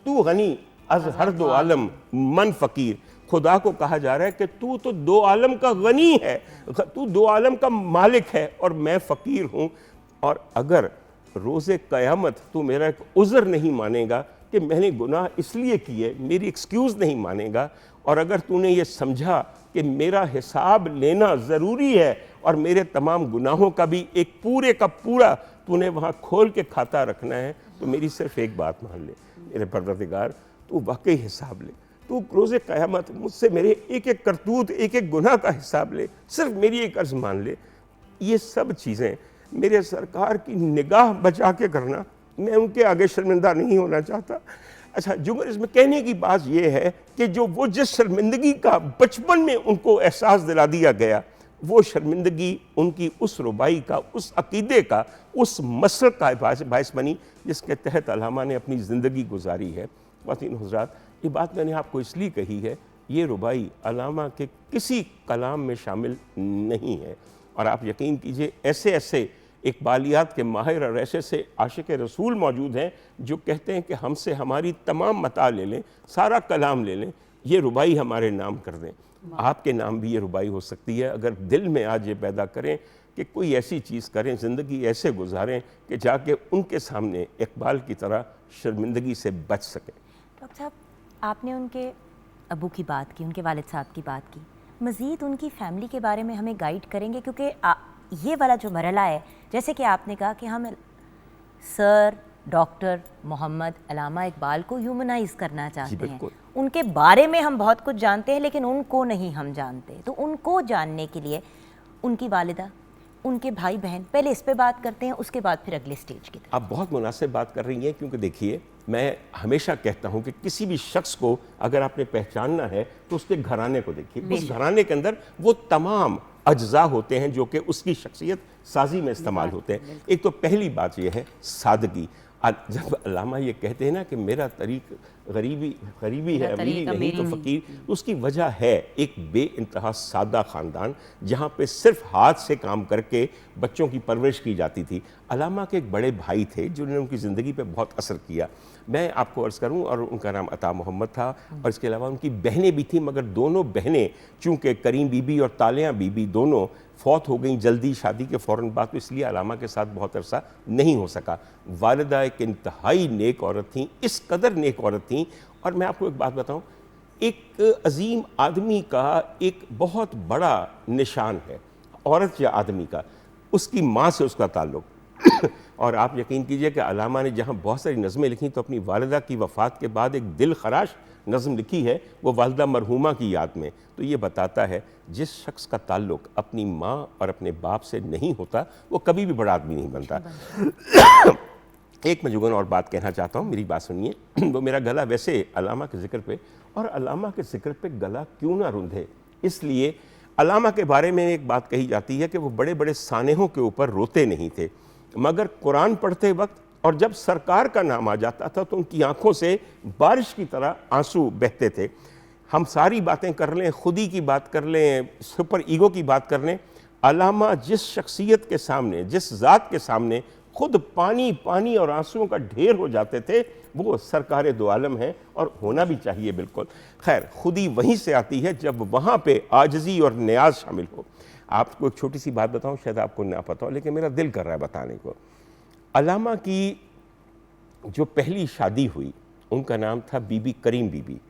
तू गनी अज़ हर दो आलम मन फ़कीर, खुदा को कहा जा रहा है कि तू तो दो आलम का गनी है, तू दो आलम का मालिक है और मैं फ़कीर हूँ, और अगर रोज़े क़यामत तू मेरा एक उज़र नहीं मानेगा कि मैंने गुनाह इसलिए किए, मेरी एक्सक्यूज़ नहीं मानेगा, और अगर तूने ये समझा कि मेरा हिसाब लेना ज़रूरी है और मेरे तमाम गुनाहों का भी एक पूरे का पूरा तूने वहाँ खोल के खाता रखना है, तो मेरी सिर्फ एक बात मान ले, मेरे परवरदिगार, तू वाकई हिसाब ले, तू रोज़े क़यामत मुझसे मेरे एक एक करतूत, एक एक गुनाह का हिसाब ले, सिर्फ मेरी एक अर्ज़ मान ले। ये सब चीज़ें मेरे सरकार की निगाह बचा के करना, मैं उनके आगे शर्मिंदा नहीं होना चाहता। अच्छा जुगर, इसमें कहने की बात यह है कि जो वो जिस शर्मिंदगी का बचपन में उनको एहसास दिला दिया गया, वो शर्मिंदगी उनकी उस रुबाई का, उस अकीदे का, उस मसल का बायस बनी जिसके तहत अल्लामा ने अपनी ज़िंदगी गुजारी है। ख़वातीन हज़रात, ये बात मैंने आपको इसलिए कही है, ये रुबाई अल्लामा के किसी कलाम में शामिल नहीं है, और आप यकीन कीजिए ऐसे ऐसे इकबालियात के माहिर और ऐसे ऐसे आशिक रसूल मौजूद हैं जो कहते हैं कि हमसे हमारी तमाम मता ले लें, सारा कलाम ले लें, ये रुबाई हमारे नाम कर दें। आपके नाम भी ये रुबाई हो सकती है अगर दिल में आज ये पैदा करें कि कोई ऐसी चीज़ करें, ज़िंदगी ऐसे गुजारें कि जाके उनके सामने इकबाल की तरह शर्मिंदगी से बच सकें। डॉक्टर साहब, आपने उनके अबू की बात की, उनके वालिद साहब की बात की, मज़ीद उनकी फ़ैमिली के बारे में हमें गाइड करेंगे, क्योंकि ये वाला जो मरहला है, जैसे कि आपने कहा कि हम सर डॉक्टर मोहम्मद अल्लामा इकबाल को ह्यूमनाइज करना चाहते हैं, उनके बारे में हम बहुत कुछ जानते हैं लेकिन उनको नहीं हम जानते, तो उनको जानने के लिए उनकी वालिदा, उनके भाई बहन, पहले इस पे बात करते हैं, उसके बाद फिर अगले स्टेज की तरफ। आप बहुत मुनासिब बात कर रही हैं, क्योंकि देखिए मैं हमेशा कहता हूं कि किसी भी शख्स को अगर आपने पहचानना है तो उसके घराने को देखिए, उस घराने के अंदर वो तमाम अज्जा होते हैं जो कि उसकी शख्सियत साजी में इस्तेमाल होते हैं। एक तो पहली बात यह है सादगी। जब अल्लामा ये कहते हैं ना कि मेरा तरीक गरीबी है, अमीरी नहीं तो फ़कीर, तो उसकी वजह है एक बेइंतहा सादा ख़ानदान जहाँ पे सिर्फ हाथ से काम करके बच्चों की परवरिश की जाती थी। अल्लामा के एक बड़े भाई थे जिन्होंने उनकी ज़िंदगी पे बहुत असर किया। मैं आपको अर्ज़ करूं, और उनका नाम अता मोहम्मद था, और इसके अलावा उनकी बहनें भी थीं, मगर दोनों बहनें चूँकि करीम बीबी और तालिया बीबी दोनों फौत हो गई जल्दी शादी के फ़ौरन बाद, तो इसलिए अल्लामा के साथ बहुत अरसा नहीं हो सका। वालिदा एक इंतहाई नेक औरत थी, इस कदर नेक औरत थी। और मैं आपको एक बात बताऊं, एक अजीम आदमी का एक बहुत बड़ा निशान है, औरत या आदमी का, उसकी माँ से उसका ताल्लुक़। और आप यकीन कीजिए कि अल्लामा ने जहाँ बहुत सारी नज़में लिखी तो अपनी वालिदा की वफ़ात के बाद एक दिल खराश नज़म लिखी है, वो वालिदा मरहूमा की याद में। तो ये बताता है जिस शख्स का ताल्लुक़ अपनी माँ और अपने बाप से नहीं होता वो कभी भी बड़ा आदमी नहीं बनता। एक मैं जुगन और बात कहना चाहता हूँ, मेरी बात सुनिए। वो मेरा गला वैसे अल्लामा के ज़िक्र पे, और अल्लामा के ज़िक्र पे गला क्यों ना रुंधे, इसलिए अल्लामा के बारे में एक बात कही जाती है कि वो बड़े बड़े सानेहों के ऊपर रोते नहीं थे, मगर कुरान पढ़ते वक्त और जब सरकार का नाम आ जाता था तो उनकी आंखों से बारिश की तरह आंसू बहते थे। हम सारी बातें कर लें, खुदी की बात कर लें, सुपर ईगो की बात कर लें, अल्लामा जिस शख्सियत के सामने, जिस ज़ात के सामने खुद पानी पानी और आंसुओं का ढेर हो जाते थे, वो सरकार दो आलम है और होना भी चाहिए बिल्कुल। खैर, खुदी वहीं से आती है जब वहाँ पे आजिज़ी और न्याज शामिल हो। आपको एक छोटी सी बात बताऊं, शायद आपको ना पता हो लेकिन मेरा दिल कर रहा है बताने को। अल्लामा की जो पहली शादी हुई उनका नाम था बीबी करीम बीबी,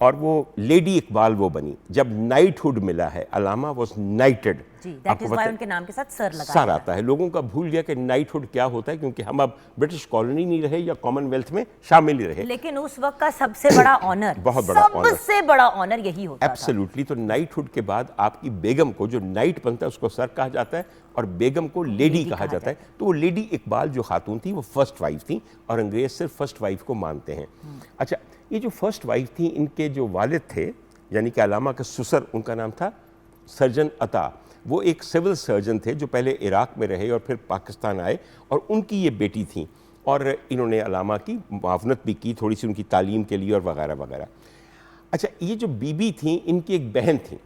और वो लेडी इकबाल वो बनी जब नाइटहुड मिला है। अल्लामा was knighted, that is why उनके नाम के साथ सर लगा सर आता है। लोगों का भूल गया कि नाइटहुड क्या होता है, क्योंकि हम अब ब्रिटिश कॉलोनी नहीं रहे या कॉमनवेल्थ में शामिल ही रहे। लेकिन उस वक्त का सबसे बड़ा ऑनर, बहुत बड़ा ऑनर, सबसे बड़ा ऑनर यही होता था। एब्सोल्युटली। तो नाइटहुड के बाद आपकी बेगम को, जो नाइट बनता है उसको सर कहा जाता है और बेगम को लेडी कहा जाता है। तो वो लेडी इकबाल जो खातून थी वो फर्स्ट वाइफ थी, और अंग्रेज सिर्फ फर्स्ट वाइफ को मानते हैं। अच्छा, ये जो फर्स्ट वाइफ थी, इनके जो वालिद थे यानी कि अल्लामा के ससुर, उनका नाम था सर्जन अता। वो एक सिविल सर्जन थे जो पहले इराक में रहे और फिर पाकिस्तान आए, और उनकी ये बेटी थी, और इन्होंने अल्लामा की मुआवनत भी की थोड़ी सी उनकी तालीम के लिए और वगैरह वगैरह। अच्छा, ये जो बीबी थी, इनकी एक बहन थी,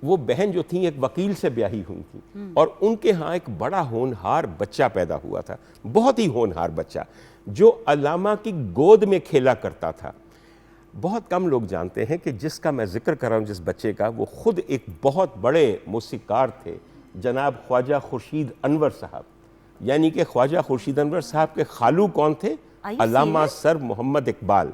वो बहन जो थी एक वकील से ब्याही हुई थी, और उनके यहाँ एक बड़ा होनहार बच्चा पैदा हुआ था, बहुत ही होनहार बच्चा, जो अल्लामा की गोद में खेला करता था। बहुत कम लोग जानते हैं कि जिसका मैं जिक्र कर रहा हूँ, जिस बच्चे का, वो खुद एक बहुत बड़े मौसीकार थे, जनाब ख्वाजा खुर्शीद अनवर साहब। यानी कि ख्वाजा खुर्शीद अनवर साहब के खालू कौन थे? अल्लामा सर मोहम्मद इकबाल।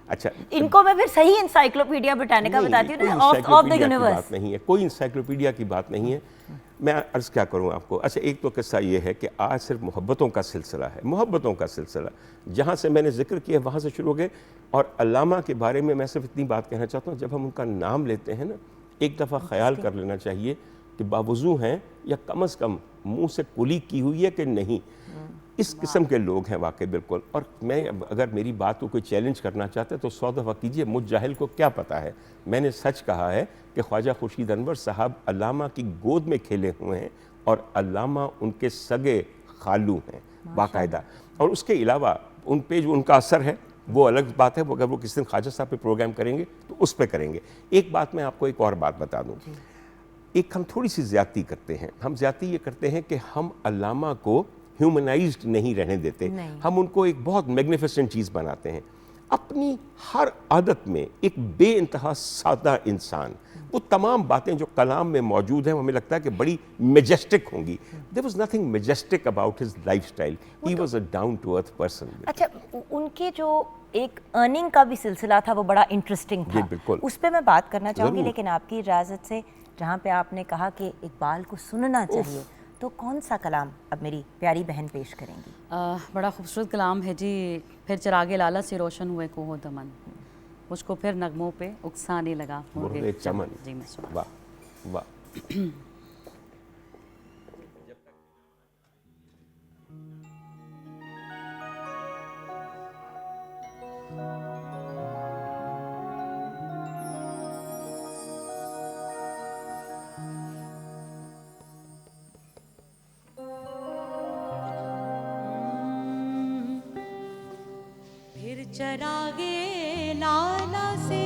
अच्छा, इनको मैं फिर सही इंसाइक्लोपीडिया ब्रिटानिका बताती हूँ, ऑफ द यूनिवर्स। बात नहीं है, कोई इंसाइक्लोपीडिया की बात नहीं है। मैं अर्ज़ क्या करूँ आपको। अच्छा, एक तो किस्सा ये है कि आज सिर्फ मोहब्बतों का सिलसिला है, मोहब्बतों का सिलसिला। जहाँ से मैंने जिक्र किया वहाँ से शुरू हो गए। और अल्लामा के बारे में मैं सिर्फ इतनी बात कहना चाहता हूँ, जब हम उनका नाम लेते हैं ना, एक दफ़ा ख्याल कर लेना चाहिए कि बावजू हैं या कम अज़ कम मुँह से कुली की हुई है कि नहीं। इस किस्म के लोग हैं वाकई, बिल्कुल। और मैं अगर मेरी बात को कोई चैलेंज करना चाहता है तो 100 दफ़ा कीजिए, मुझ जाहिल को क्या पता है। मैंने सच कहा है कि ख्वाजा खुर्शीद अनवर साहब अल्लामा की गोद में खेले हुए हैं और अल्लामा उनके सगे खालू हैं बाकायदा। और उसके अलावा उन पे जो उनका असर है वो अलग बात है, वो अगर वो किसी दिन ख्वाजा साहब पे प्रोग्राम करेंगे तो उस पर करेंगे। एक बात मैं आपको एक और बात बता दूँ, एक हम थोड़ी सी ज़्यादती करते हैं। हम ज़्यादती ये करते हैं कि हम अल्लामा को ह्यूमनाइज्ड नहीं रहने देते, हम उनको एक बहुत मैग्निफिसेंट चीज़ बनाते हैं। अपनी हर आदत में एक बेइंतहा सादा इंसान, वो तमाम बातें जो कलाम में मौजूद हैं हमें लगता है कि बड़ी मेजेस्टिक होंगी। There was nothing majestic about his lifestyle, he was a down to earth person. अच्छा, उनके जो एक अर्निंग का भी सिलसिला था वो बड़ा इंटरेस्टिंग था, बिल्कुल। उस पर मैं बात करना चाहूँगी, लेकिन आपकी इजाज़त से, जहाँ पे आपने कहा कि इकबाल को सुनना चाहिए, तो कौन सा कलाम अब मेरी प्यारी बहन पेश करेंगी? बड़ा खूबसूरत कलाम है जी। फिर चिरागे लाला से रोशन हुए कोहो दमन, मुझको फिर नगमों पे उकसाने लगा मुर्गे चमन। जी मैं सुना। वाह वाह। फिर चरागे लाला से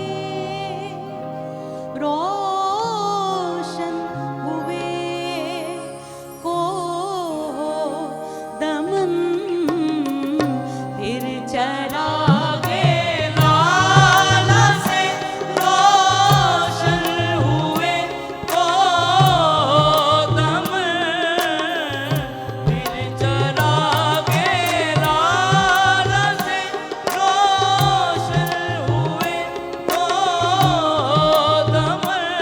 रोशन हुए को दमन, फिर चरागे लाला से रोशन हुए को दमन, फिर चरागे लाला से रोशन हुए को दमन,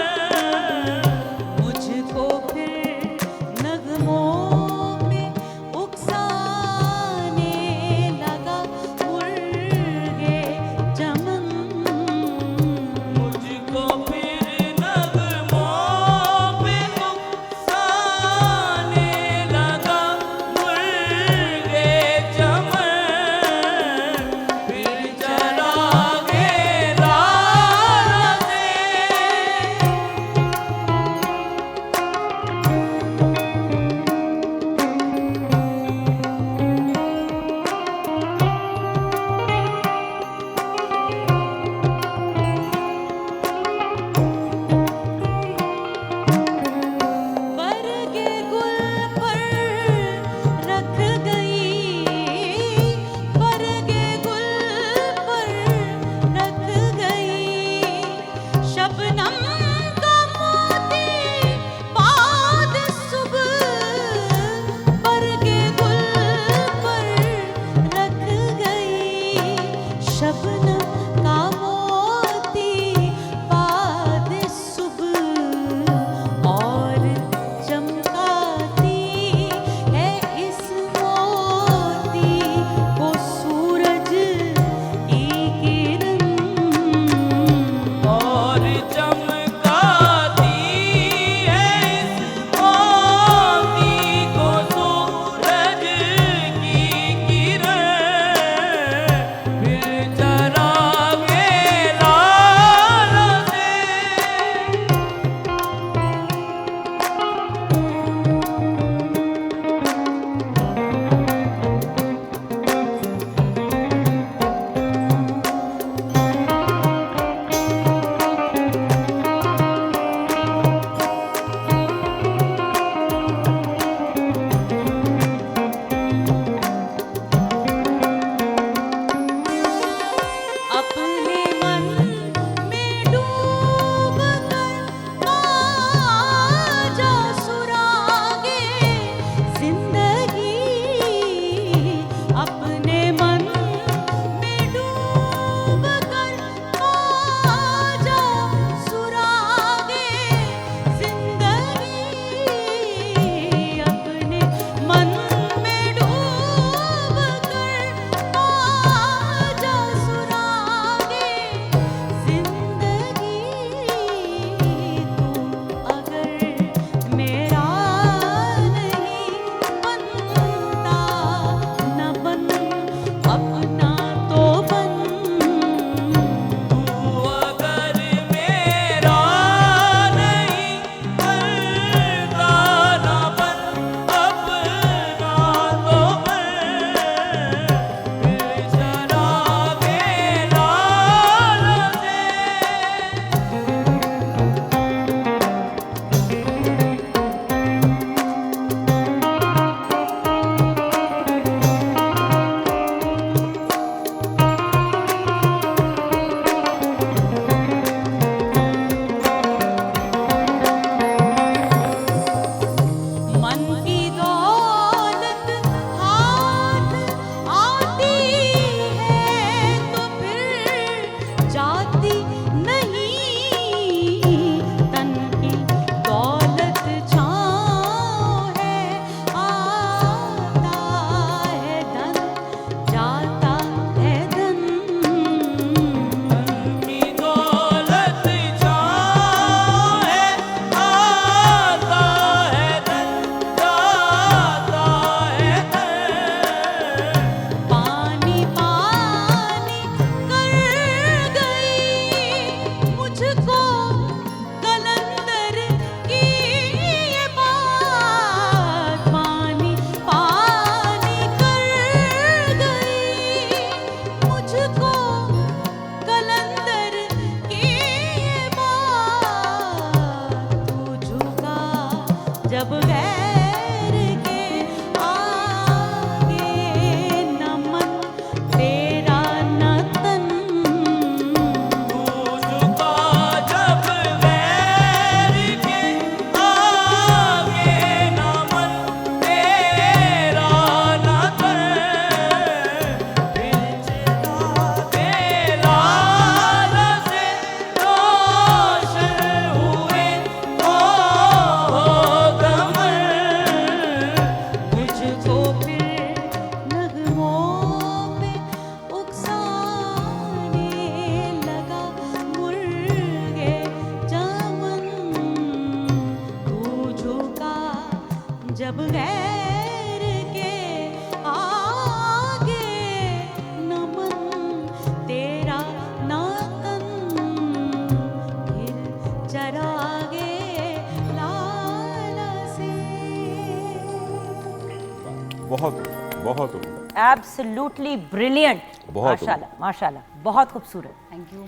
बहुत उम्दा। एब्सोल्युटली ब्रिलियंट, बहुत माशाल्लाह माशाल्लाह, बहुत खूबसूरत। Thank you.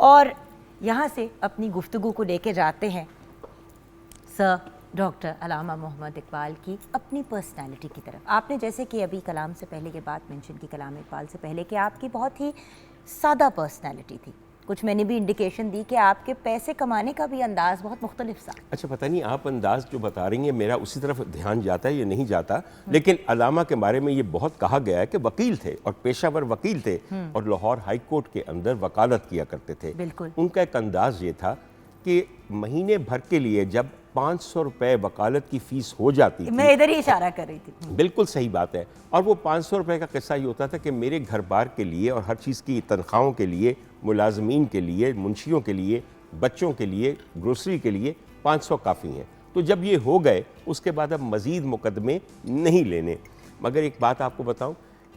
और यहाँ से अपनी गुफ्तगू को लेके जाते हैं सर डॉक्टर अलामा मोहम्मद इकबाल की अपनी पर्सनालिटी की तरफ। आपने जैसे कि अभी कलाम से पहले के बात मेंशन की, कलाम इकबाल से पहले, कि आपकी बहुत ही सादा पर्सनालिटी थी। कुछ मैंने भी इंडिकेशन दी कि आपके पैसे कमाने का भी अंदाज बहुत मुख्तलिफ सा। अच्छा, पता नहीं आप अंदाज जो बता रही हैं मेरा उसी तरफ ध्यान जाता है या नहीं जाता, लेकिन अलामा के बारे में ये बहुत कहा गया है कि वकील थे और पेशावर वकील थे और लाहौर हाई कोर्ट के अंदर वकालत किया करते थे। बिल्कुल। उनका एक अंदाज ये था कि महीने भर के लिए जब 500 रुपये वकालत की फीस हो जाती थी, मैं इधर ही इशारा कर रही थी। बिल्कुल सही बात है। और वो 500 रुपये का किस्सा ये होता था कि मेरे घर बार के लिए और हर चीज़ की तनख्वाहों के लिए, मुलाजमीन के लिए, मुंशियों के लिए, बच्चों के लिए, ग्रोसरी के लिए 500 काफ़ी हैं। तो जब ये हो गए उसके बाद अब मज़ीद मुकदमे नहीं लेने। मगर एक बात आपको बताऊं,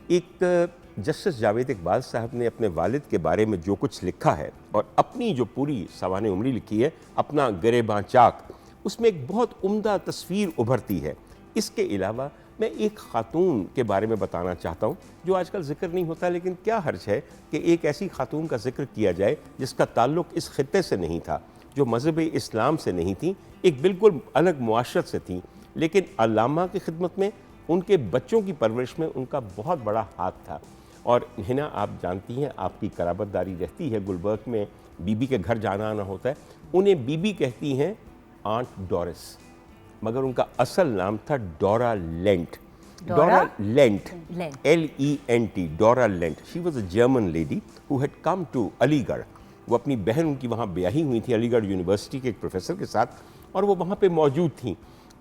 एक जस्टिस जावेद इकबाल साहब ने अपने वालिद के बारे में जो कुछ लिखा है और अपनी जो पूरी सवाने उम्री लिखी है, अपना गिरेबां चाक, उसमें एक बहुत उम्दा तस्वीर उभरती है। इसके अलावा मैं एक ख़ातून के बारे में बताना चाहता हूँ जो आजकल जिक्र नहीं होता, लेकिन क्या हर्ज है कि एक ऐसी ख़ातून का जिक्र किया जाए जिसका ताल्लुक़ इस खित्ते से नहीं था, जो मज़हब इस्लाम से नहीं थी, एक बिल्कुल अलग मुआशरत से थी, लेकिन अल्लामा की खिदमत में, उनके बच्चों की परवरिश में उनका बहुत बड़ा हाथ था। और हिना, आप जानती हैं आपकी कराबतदारी रहती है, गुलबर्ग में बीबी के घर जाना आना होता है, उन्हें बीबी कहती हैं आंट डोरिस, मगर उनका असल नाम था डोरा लेंट। डोरा Lent, L-E-N-T, Dora Lent. She was a German lady who had come to Aligarh. वो अपनी बहन उनकी वहाँ ब्याही हुई थी अलीगढ़ यूनिवर्सिटी के एक प्रोफेसर के साथ, और वो वहाँ पे मौजूद थी।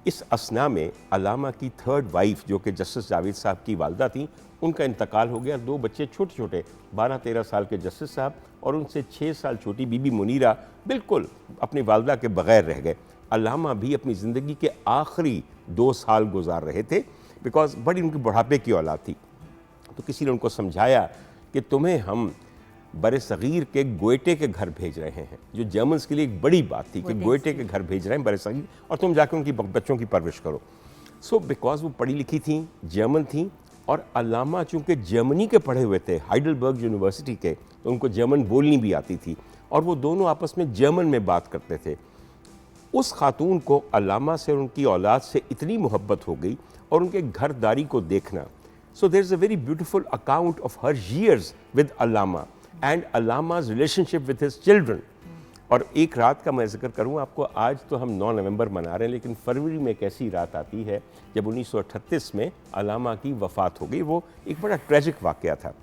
इस असना में अलामा की थर्ड वाइफ, जो कि जस्टिस जावेद साहब की वालदा थी, उनका इंतकाल हो गया। 2 बच्चे छोटे छोटे 12-13 साल के जस्टिस साहब और उनसे 6 साल छोटी बीबी मुनीरा बिल्कुल अपनी वालदा के बगैर रह गए। अलामा भी अपनी ज़िंदगी के आखिरी 2 साल गुजार रहे थे, बिकॉज बड़ी उनकी बुढ़ापे की औलाद थी। तो किसी ने उनको समझाया कि तुम्हें हम बड़े सग़ीर के गोएटे के घर भेज रहे हैं, जो जर्मन्स के लिए एक बड़ी बात थी कि गोएटे के घर भेज रहे हैं बड़े सग़ीर, और तुम जाकर उनकी बच्चों की परवरिश करो। सो बिकॉज वो पढ़ी लिखी थी, जर्मन थी, और अल्लामा चूँकि जर्मनी के पढ़े हुए थे, हाइडलबर्ग यूनिवर्सिटी के, तो उनको जर्मन बोलनी भी आती थी, और वो दोनों आपस में जर्मन में बात करते थे। उस खातून को अल्लामा से और उनकी औलाद से इतनी मोहब्बत हो गई, और उनके घरदारी को देखना। So there is a very beautiful account of her years with अल्लामा एंड अल्लामा's रिलेशनशिप विद हिज चिल्ड्रन। और एक रात का मैं जिक्र करूँ आपको, आज तो हम 9 नवंबर मना रहे हैं, लेकिन फरवरी में एक ऐसी रात आती है जब 1938 में अल्लामा की वफ़ात हो गई। वो एक बड़ा ट्रेजिक वाक़या था।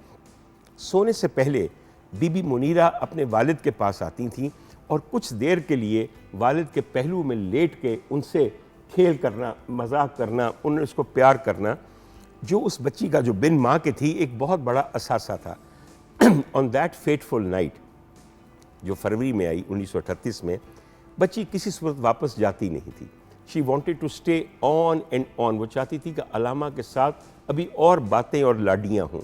सोने से पहले बीबी मुनीरा अपने वालिद के पास आती थी और कुछ देर के लिए वालिद के पहलू में लेट के उनसे खेल करना, मजाक करना, उन्हें उसको प्यार करना, जो उस बच्ची का जो बिन माँ के थी एक बहुत बड़ा असासा था। ऑन दैट फेटफुल नाइट, जो फरवरी में आई 1938 में, बच्ची किसी सूरत वापस जाती नहीं थी। She wanted to stay on and on. वो चाहती थी कि अलामा के साथ अभी और बातें और लाडियाँ हों।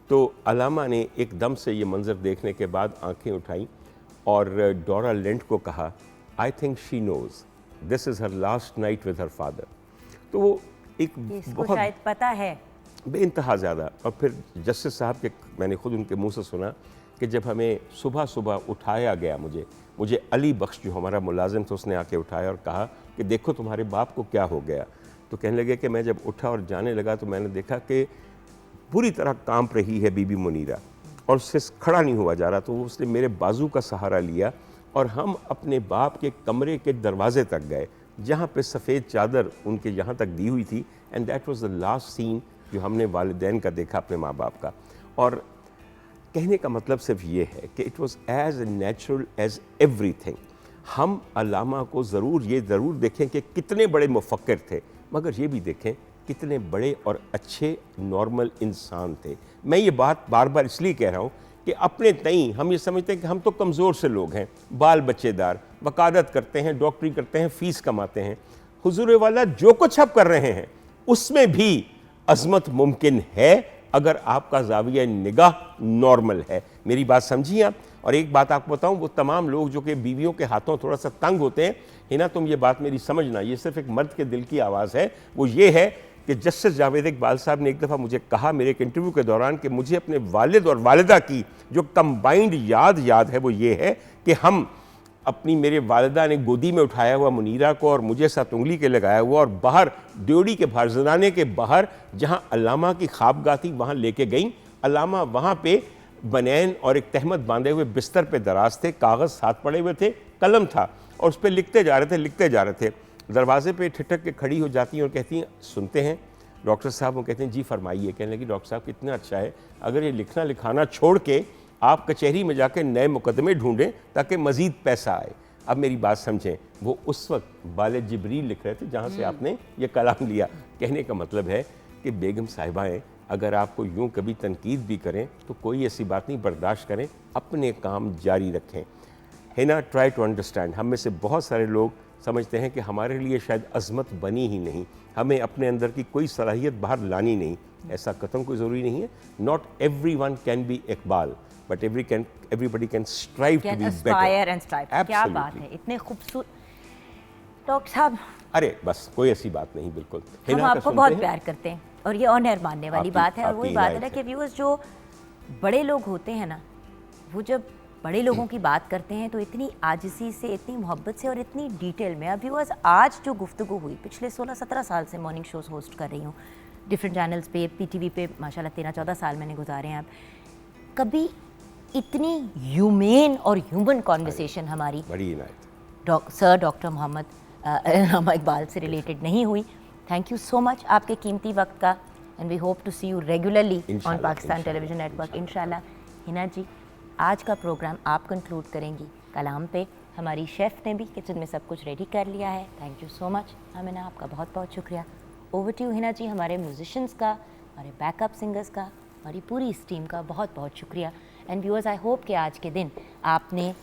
तो अलामा ने एकदम से ये मंज़र देखने के बाद आंखें उठाईं और डोरा लेंट को कहा, I think she knows this is her last night with her father. तो वो एक बहुत शायद पता है बेइंतहा ज़्यादा। और फिर जस्टिस साहब के, मैंने खुद उनके मुंह से सुना कि जब हमें सुबह सुबह उठाया गया, मुझे अली बख्श जो हमारा मुलाजिम था उसने आके उठाया और कहा कि देखो तुम्हारे बाप को क्या हो गया। तो कहने लगे कि मैं जब उठा और जाने लगा तो मैंने देखा कि पूरी तरह कांप रही है बीबी मुनीरा और उससे खड़ा नहीं हुआ जा रहा। तो उसने मेरे बाजू का सहारा लिया और हम अपने बाप के कमरे के दरवाजे तक गए, जहाँ पे सफ़ेद चादर उनके यहाँ तक दी हुई थी। And that was the last scene जो हमने वालिदैन का देखा, अपने माँ बाप का। और कहने का मतलब सिर्फ ये है कि it was as natural as everything. हम अल्लामा को ये ज़रूर देखें कि कितने बड़े मुफक्किर थे, मगर ये भी देखें कितने बड़े और अच्छे नॉर्मल इंसान थे। मैं ये बात बार बार इसलिए कह रहा हूँ कि अपने तई हम ये समझते हैं कि हम तो कमज़ोर से लोग हैं, बाल बच्चेदार, वकालत करते हैं, डॉक्टरी करते हैं, फ़ीस कमाते हैं। हुजूर वाला जो कुछ आप कर रहे हैं उसमें भी अज़मत मुमकिन है अगर आपका ज़ाविया निगाह नॉर्मल है। मेरी बात समझिए आप। और एक बात आपको बताऊं, वो तमाम लोग जो कि बीवियों के हाथों थोड़ा सा तंग होते हैं, हिना तुम ये बात मेरी समझना, ये सिर्फ एक मर्द के दिल की आवाज़ है, वो ये है कि जस्टिस जावेद इकबाल साहब ने एक दफ़ा मुझे कहा मेरे एक इंटरव्यू के दौरान कि मुझे अपने वालिद और वालिदा की जो कंबाइंड याद है वो ये है कि हम अपनी मेरे वालिदा ने गोदी में उठाया हुआ मुनीरा को और मुझे साथ उंगली के लगाया हुआ और बाहर ड्योढ़ी के बाहर ज़नाने के बाहर जहाँ अल्लामा की ख्वाबगाह थी वहाँ लेके गई। अल्लामा वहाँ पे बनैन और एक तहमत बांधे हुए बिस्तर पे दराज थे, कागज़ हाथ पड़े हुए थे, कलम था और उस पर लिखते जा रहे थे। दरवाजे पे ठिठक के खड़ी हो जाती हैं और कहती हैं सुनते हैं डॉक्टर साहब। वो कहते हैं जी फरमाइए। कहने लगी डॉक्टर साहब कितना अच्छा है, अगर ये लिखना लिखाना छोड़ के आप कचहरी में जाके नए मुकदमे ढूंढें ताकि मज़ीद पैसा आए। अब मेरी बात समझें, वो उस वक्त बाले जिब्रील लिख रहे थे जहाँ से आपने ये कलाम लिया। कहने का मतलब है कि बेगम साहिबाएँ अगर आपको यूँ कभी तनकीद भी करें तो कोई ऐसी बात नहीं, बर्दाश्त करें, अपने काम जारी रखें। है ना, ट्राई टू अंडरस्टैंड। हम में से बहुत सारे लोग समझते हैं कि हमारे लिए शायद अज़मत बनी ही नहीं, हमें अपने अंदर की कोई सलाहियत बाहर लानी नहीं। ऐसा कतई कोई ज़रूरी नहीं है। Not every one can be Iqbal but everybody can strive to be better. क्या बात है, इतने खूबसूरत डॉक्टर साहब। अरे बस कोई ऐसी बात नहीं, बिल्कुल। हम आपको बहुत प्यार करते हैं और ये ऑनर मानने वाली बात है। और वही बात है ना कि व्यूअर्स जो बड़े लोग होते हैं ना, वो जब बड़े लोगों की बात करते हैं तो इतनी आजिज़ी से, इतनी मोहब्बत से और इतनी डिटेल में। अब व्यूअर्स आज जो गुफ्तगू हुई, पिछले 16-17 साल से मॉर्निंग शोज़ होस्ट कर रही हूँ डिफरेंट चैनल्स पे, PTV पे माशाल्लाह 13-14 साल मैंने गुजारे हैं। अब कभी इतनी ह्यूमेन और ह्यूमन कॉन्वर्सेशन हमारी सर डॉक्टर मोहम्मद अल्लामा इकबाल से रिलेटेड नहीं हुई। थैंक यू सो मच आपके कीमती वक्त का, and we hope to see you regularly on Pakistan television network इंशाल्लाह। हिना जी, आज का प्रोग्राम आप कंक्लूड करेंगी कलाम पे। हमारी शेफ़ ने भी किचन में सब कुछ रेडी कर लिया है। Thank you so much Amina, आपका बहुत बहुत शुक्रिया। ओवर टू यू हिना जी। हमारे म्यूजिशियंस का, हमारे बैकअप सिंगर्स का, हमारी पूरी इस टीम का बहुत बहुत शुक्रिया। एंड व्यूअर्स, आई होप कि आज के दिन आपने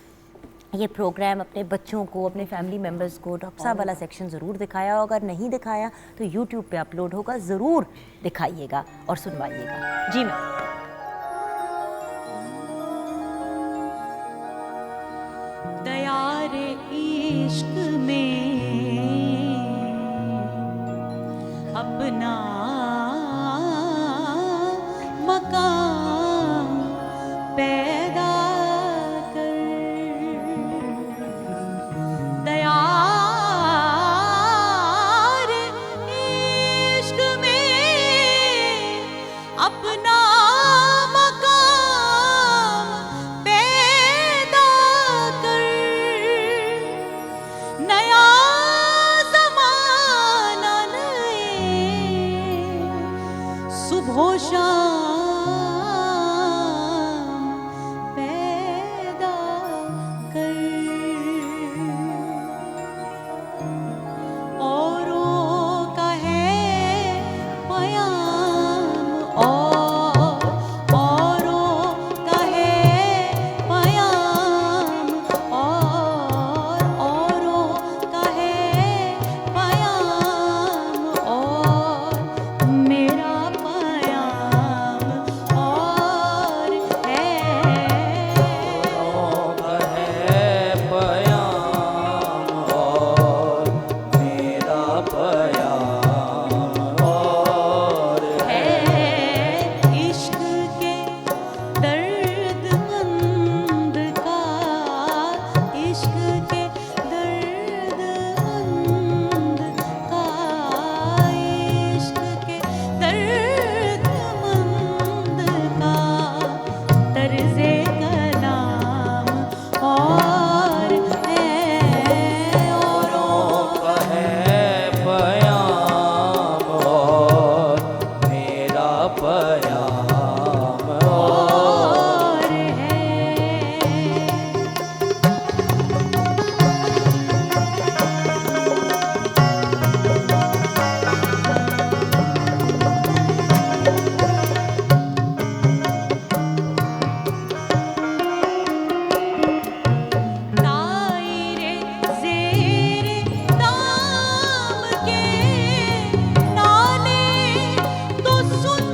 ये प्रोग्राम अपने बच्चों को, अपने फैमिली मेम्बर्स को डॉक्टर साहब वाला सेक्शन ज़रूर दिखाया हो। अगर नहीं दिखाया तो यूट्यूब पे अपलोड होगा, ज़रूर दिखाइएगा और सुनवाइएगा। जी मैम। दयारे इश्क में अपना मकाम पैदा कर, दयारे इश्क में अपना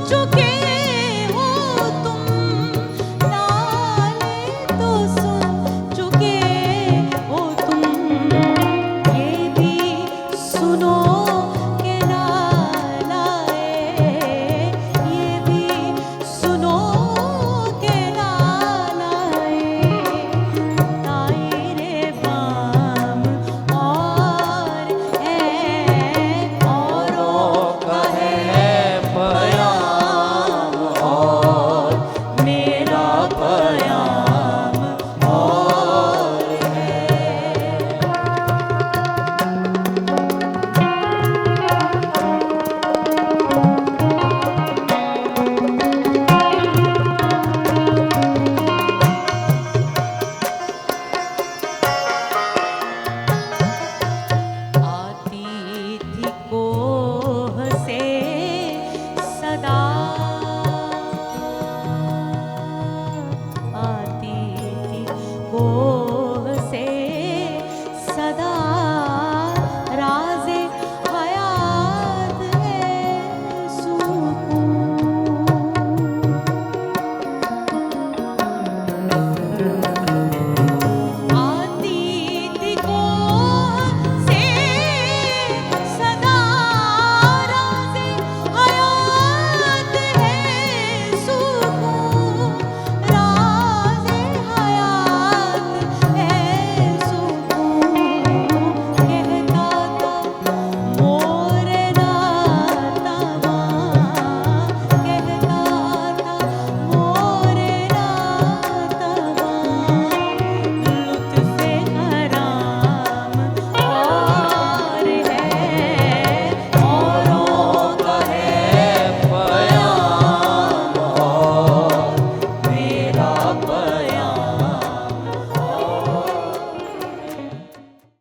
चुके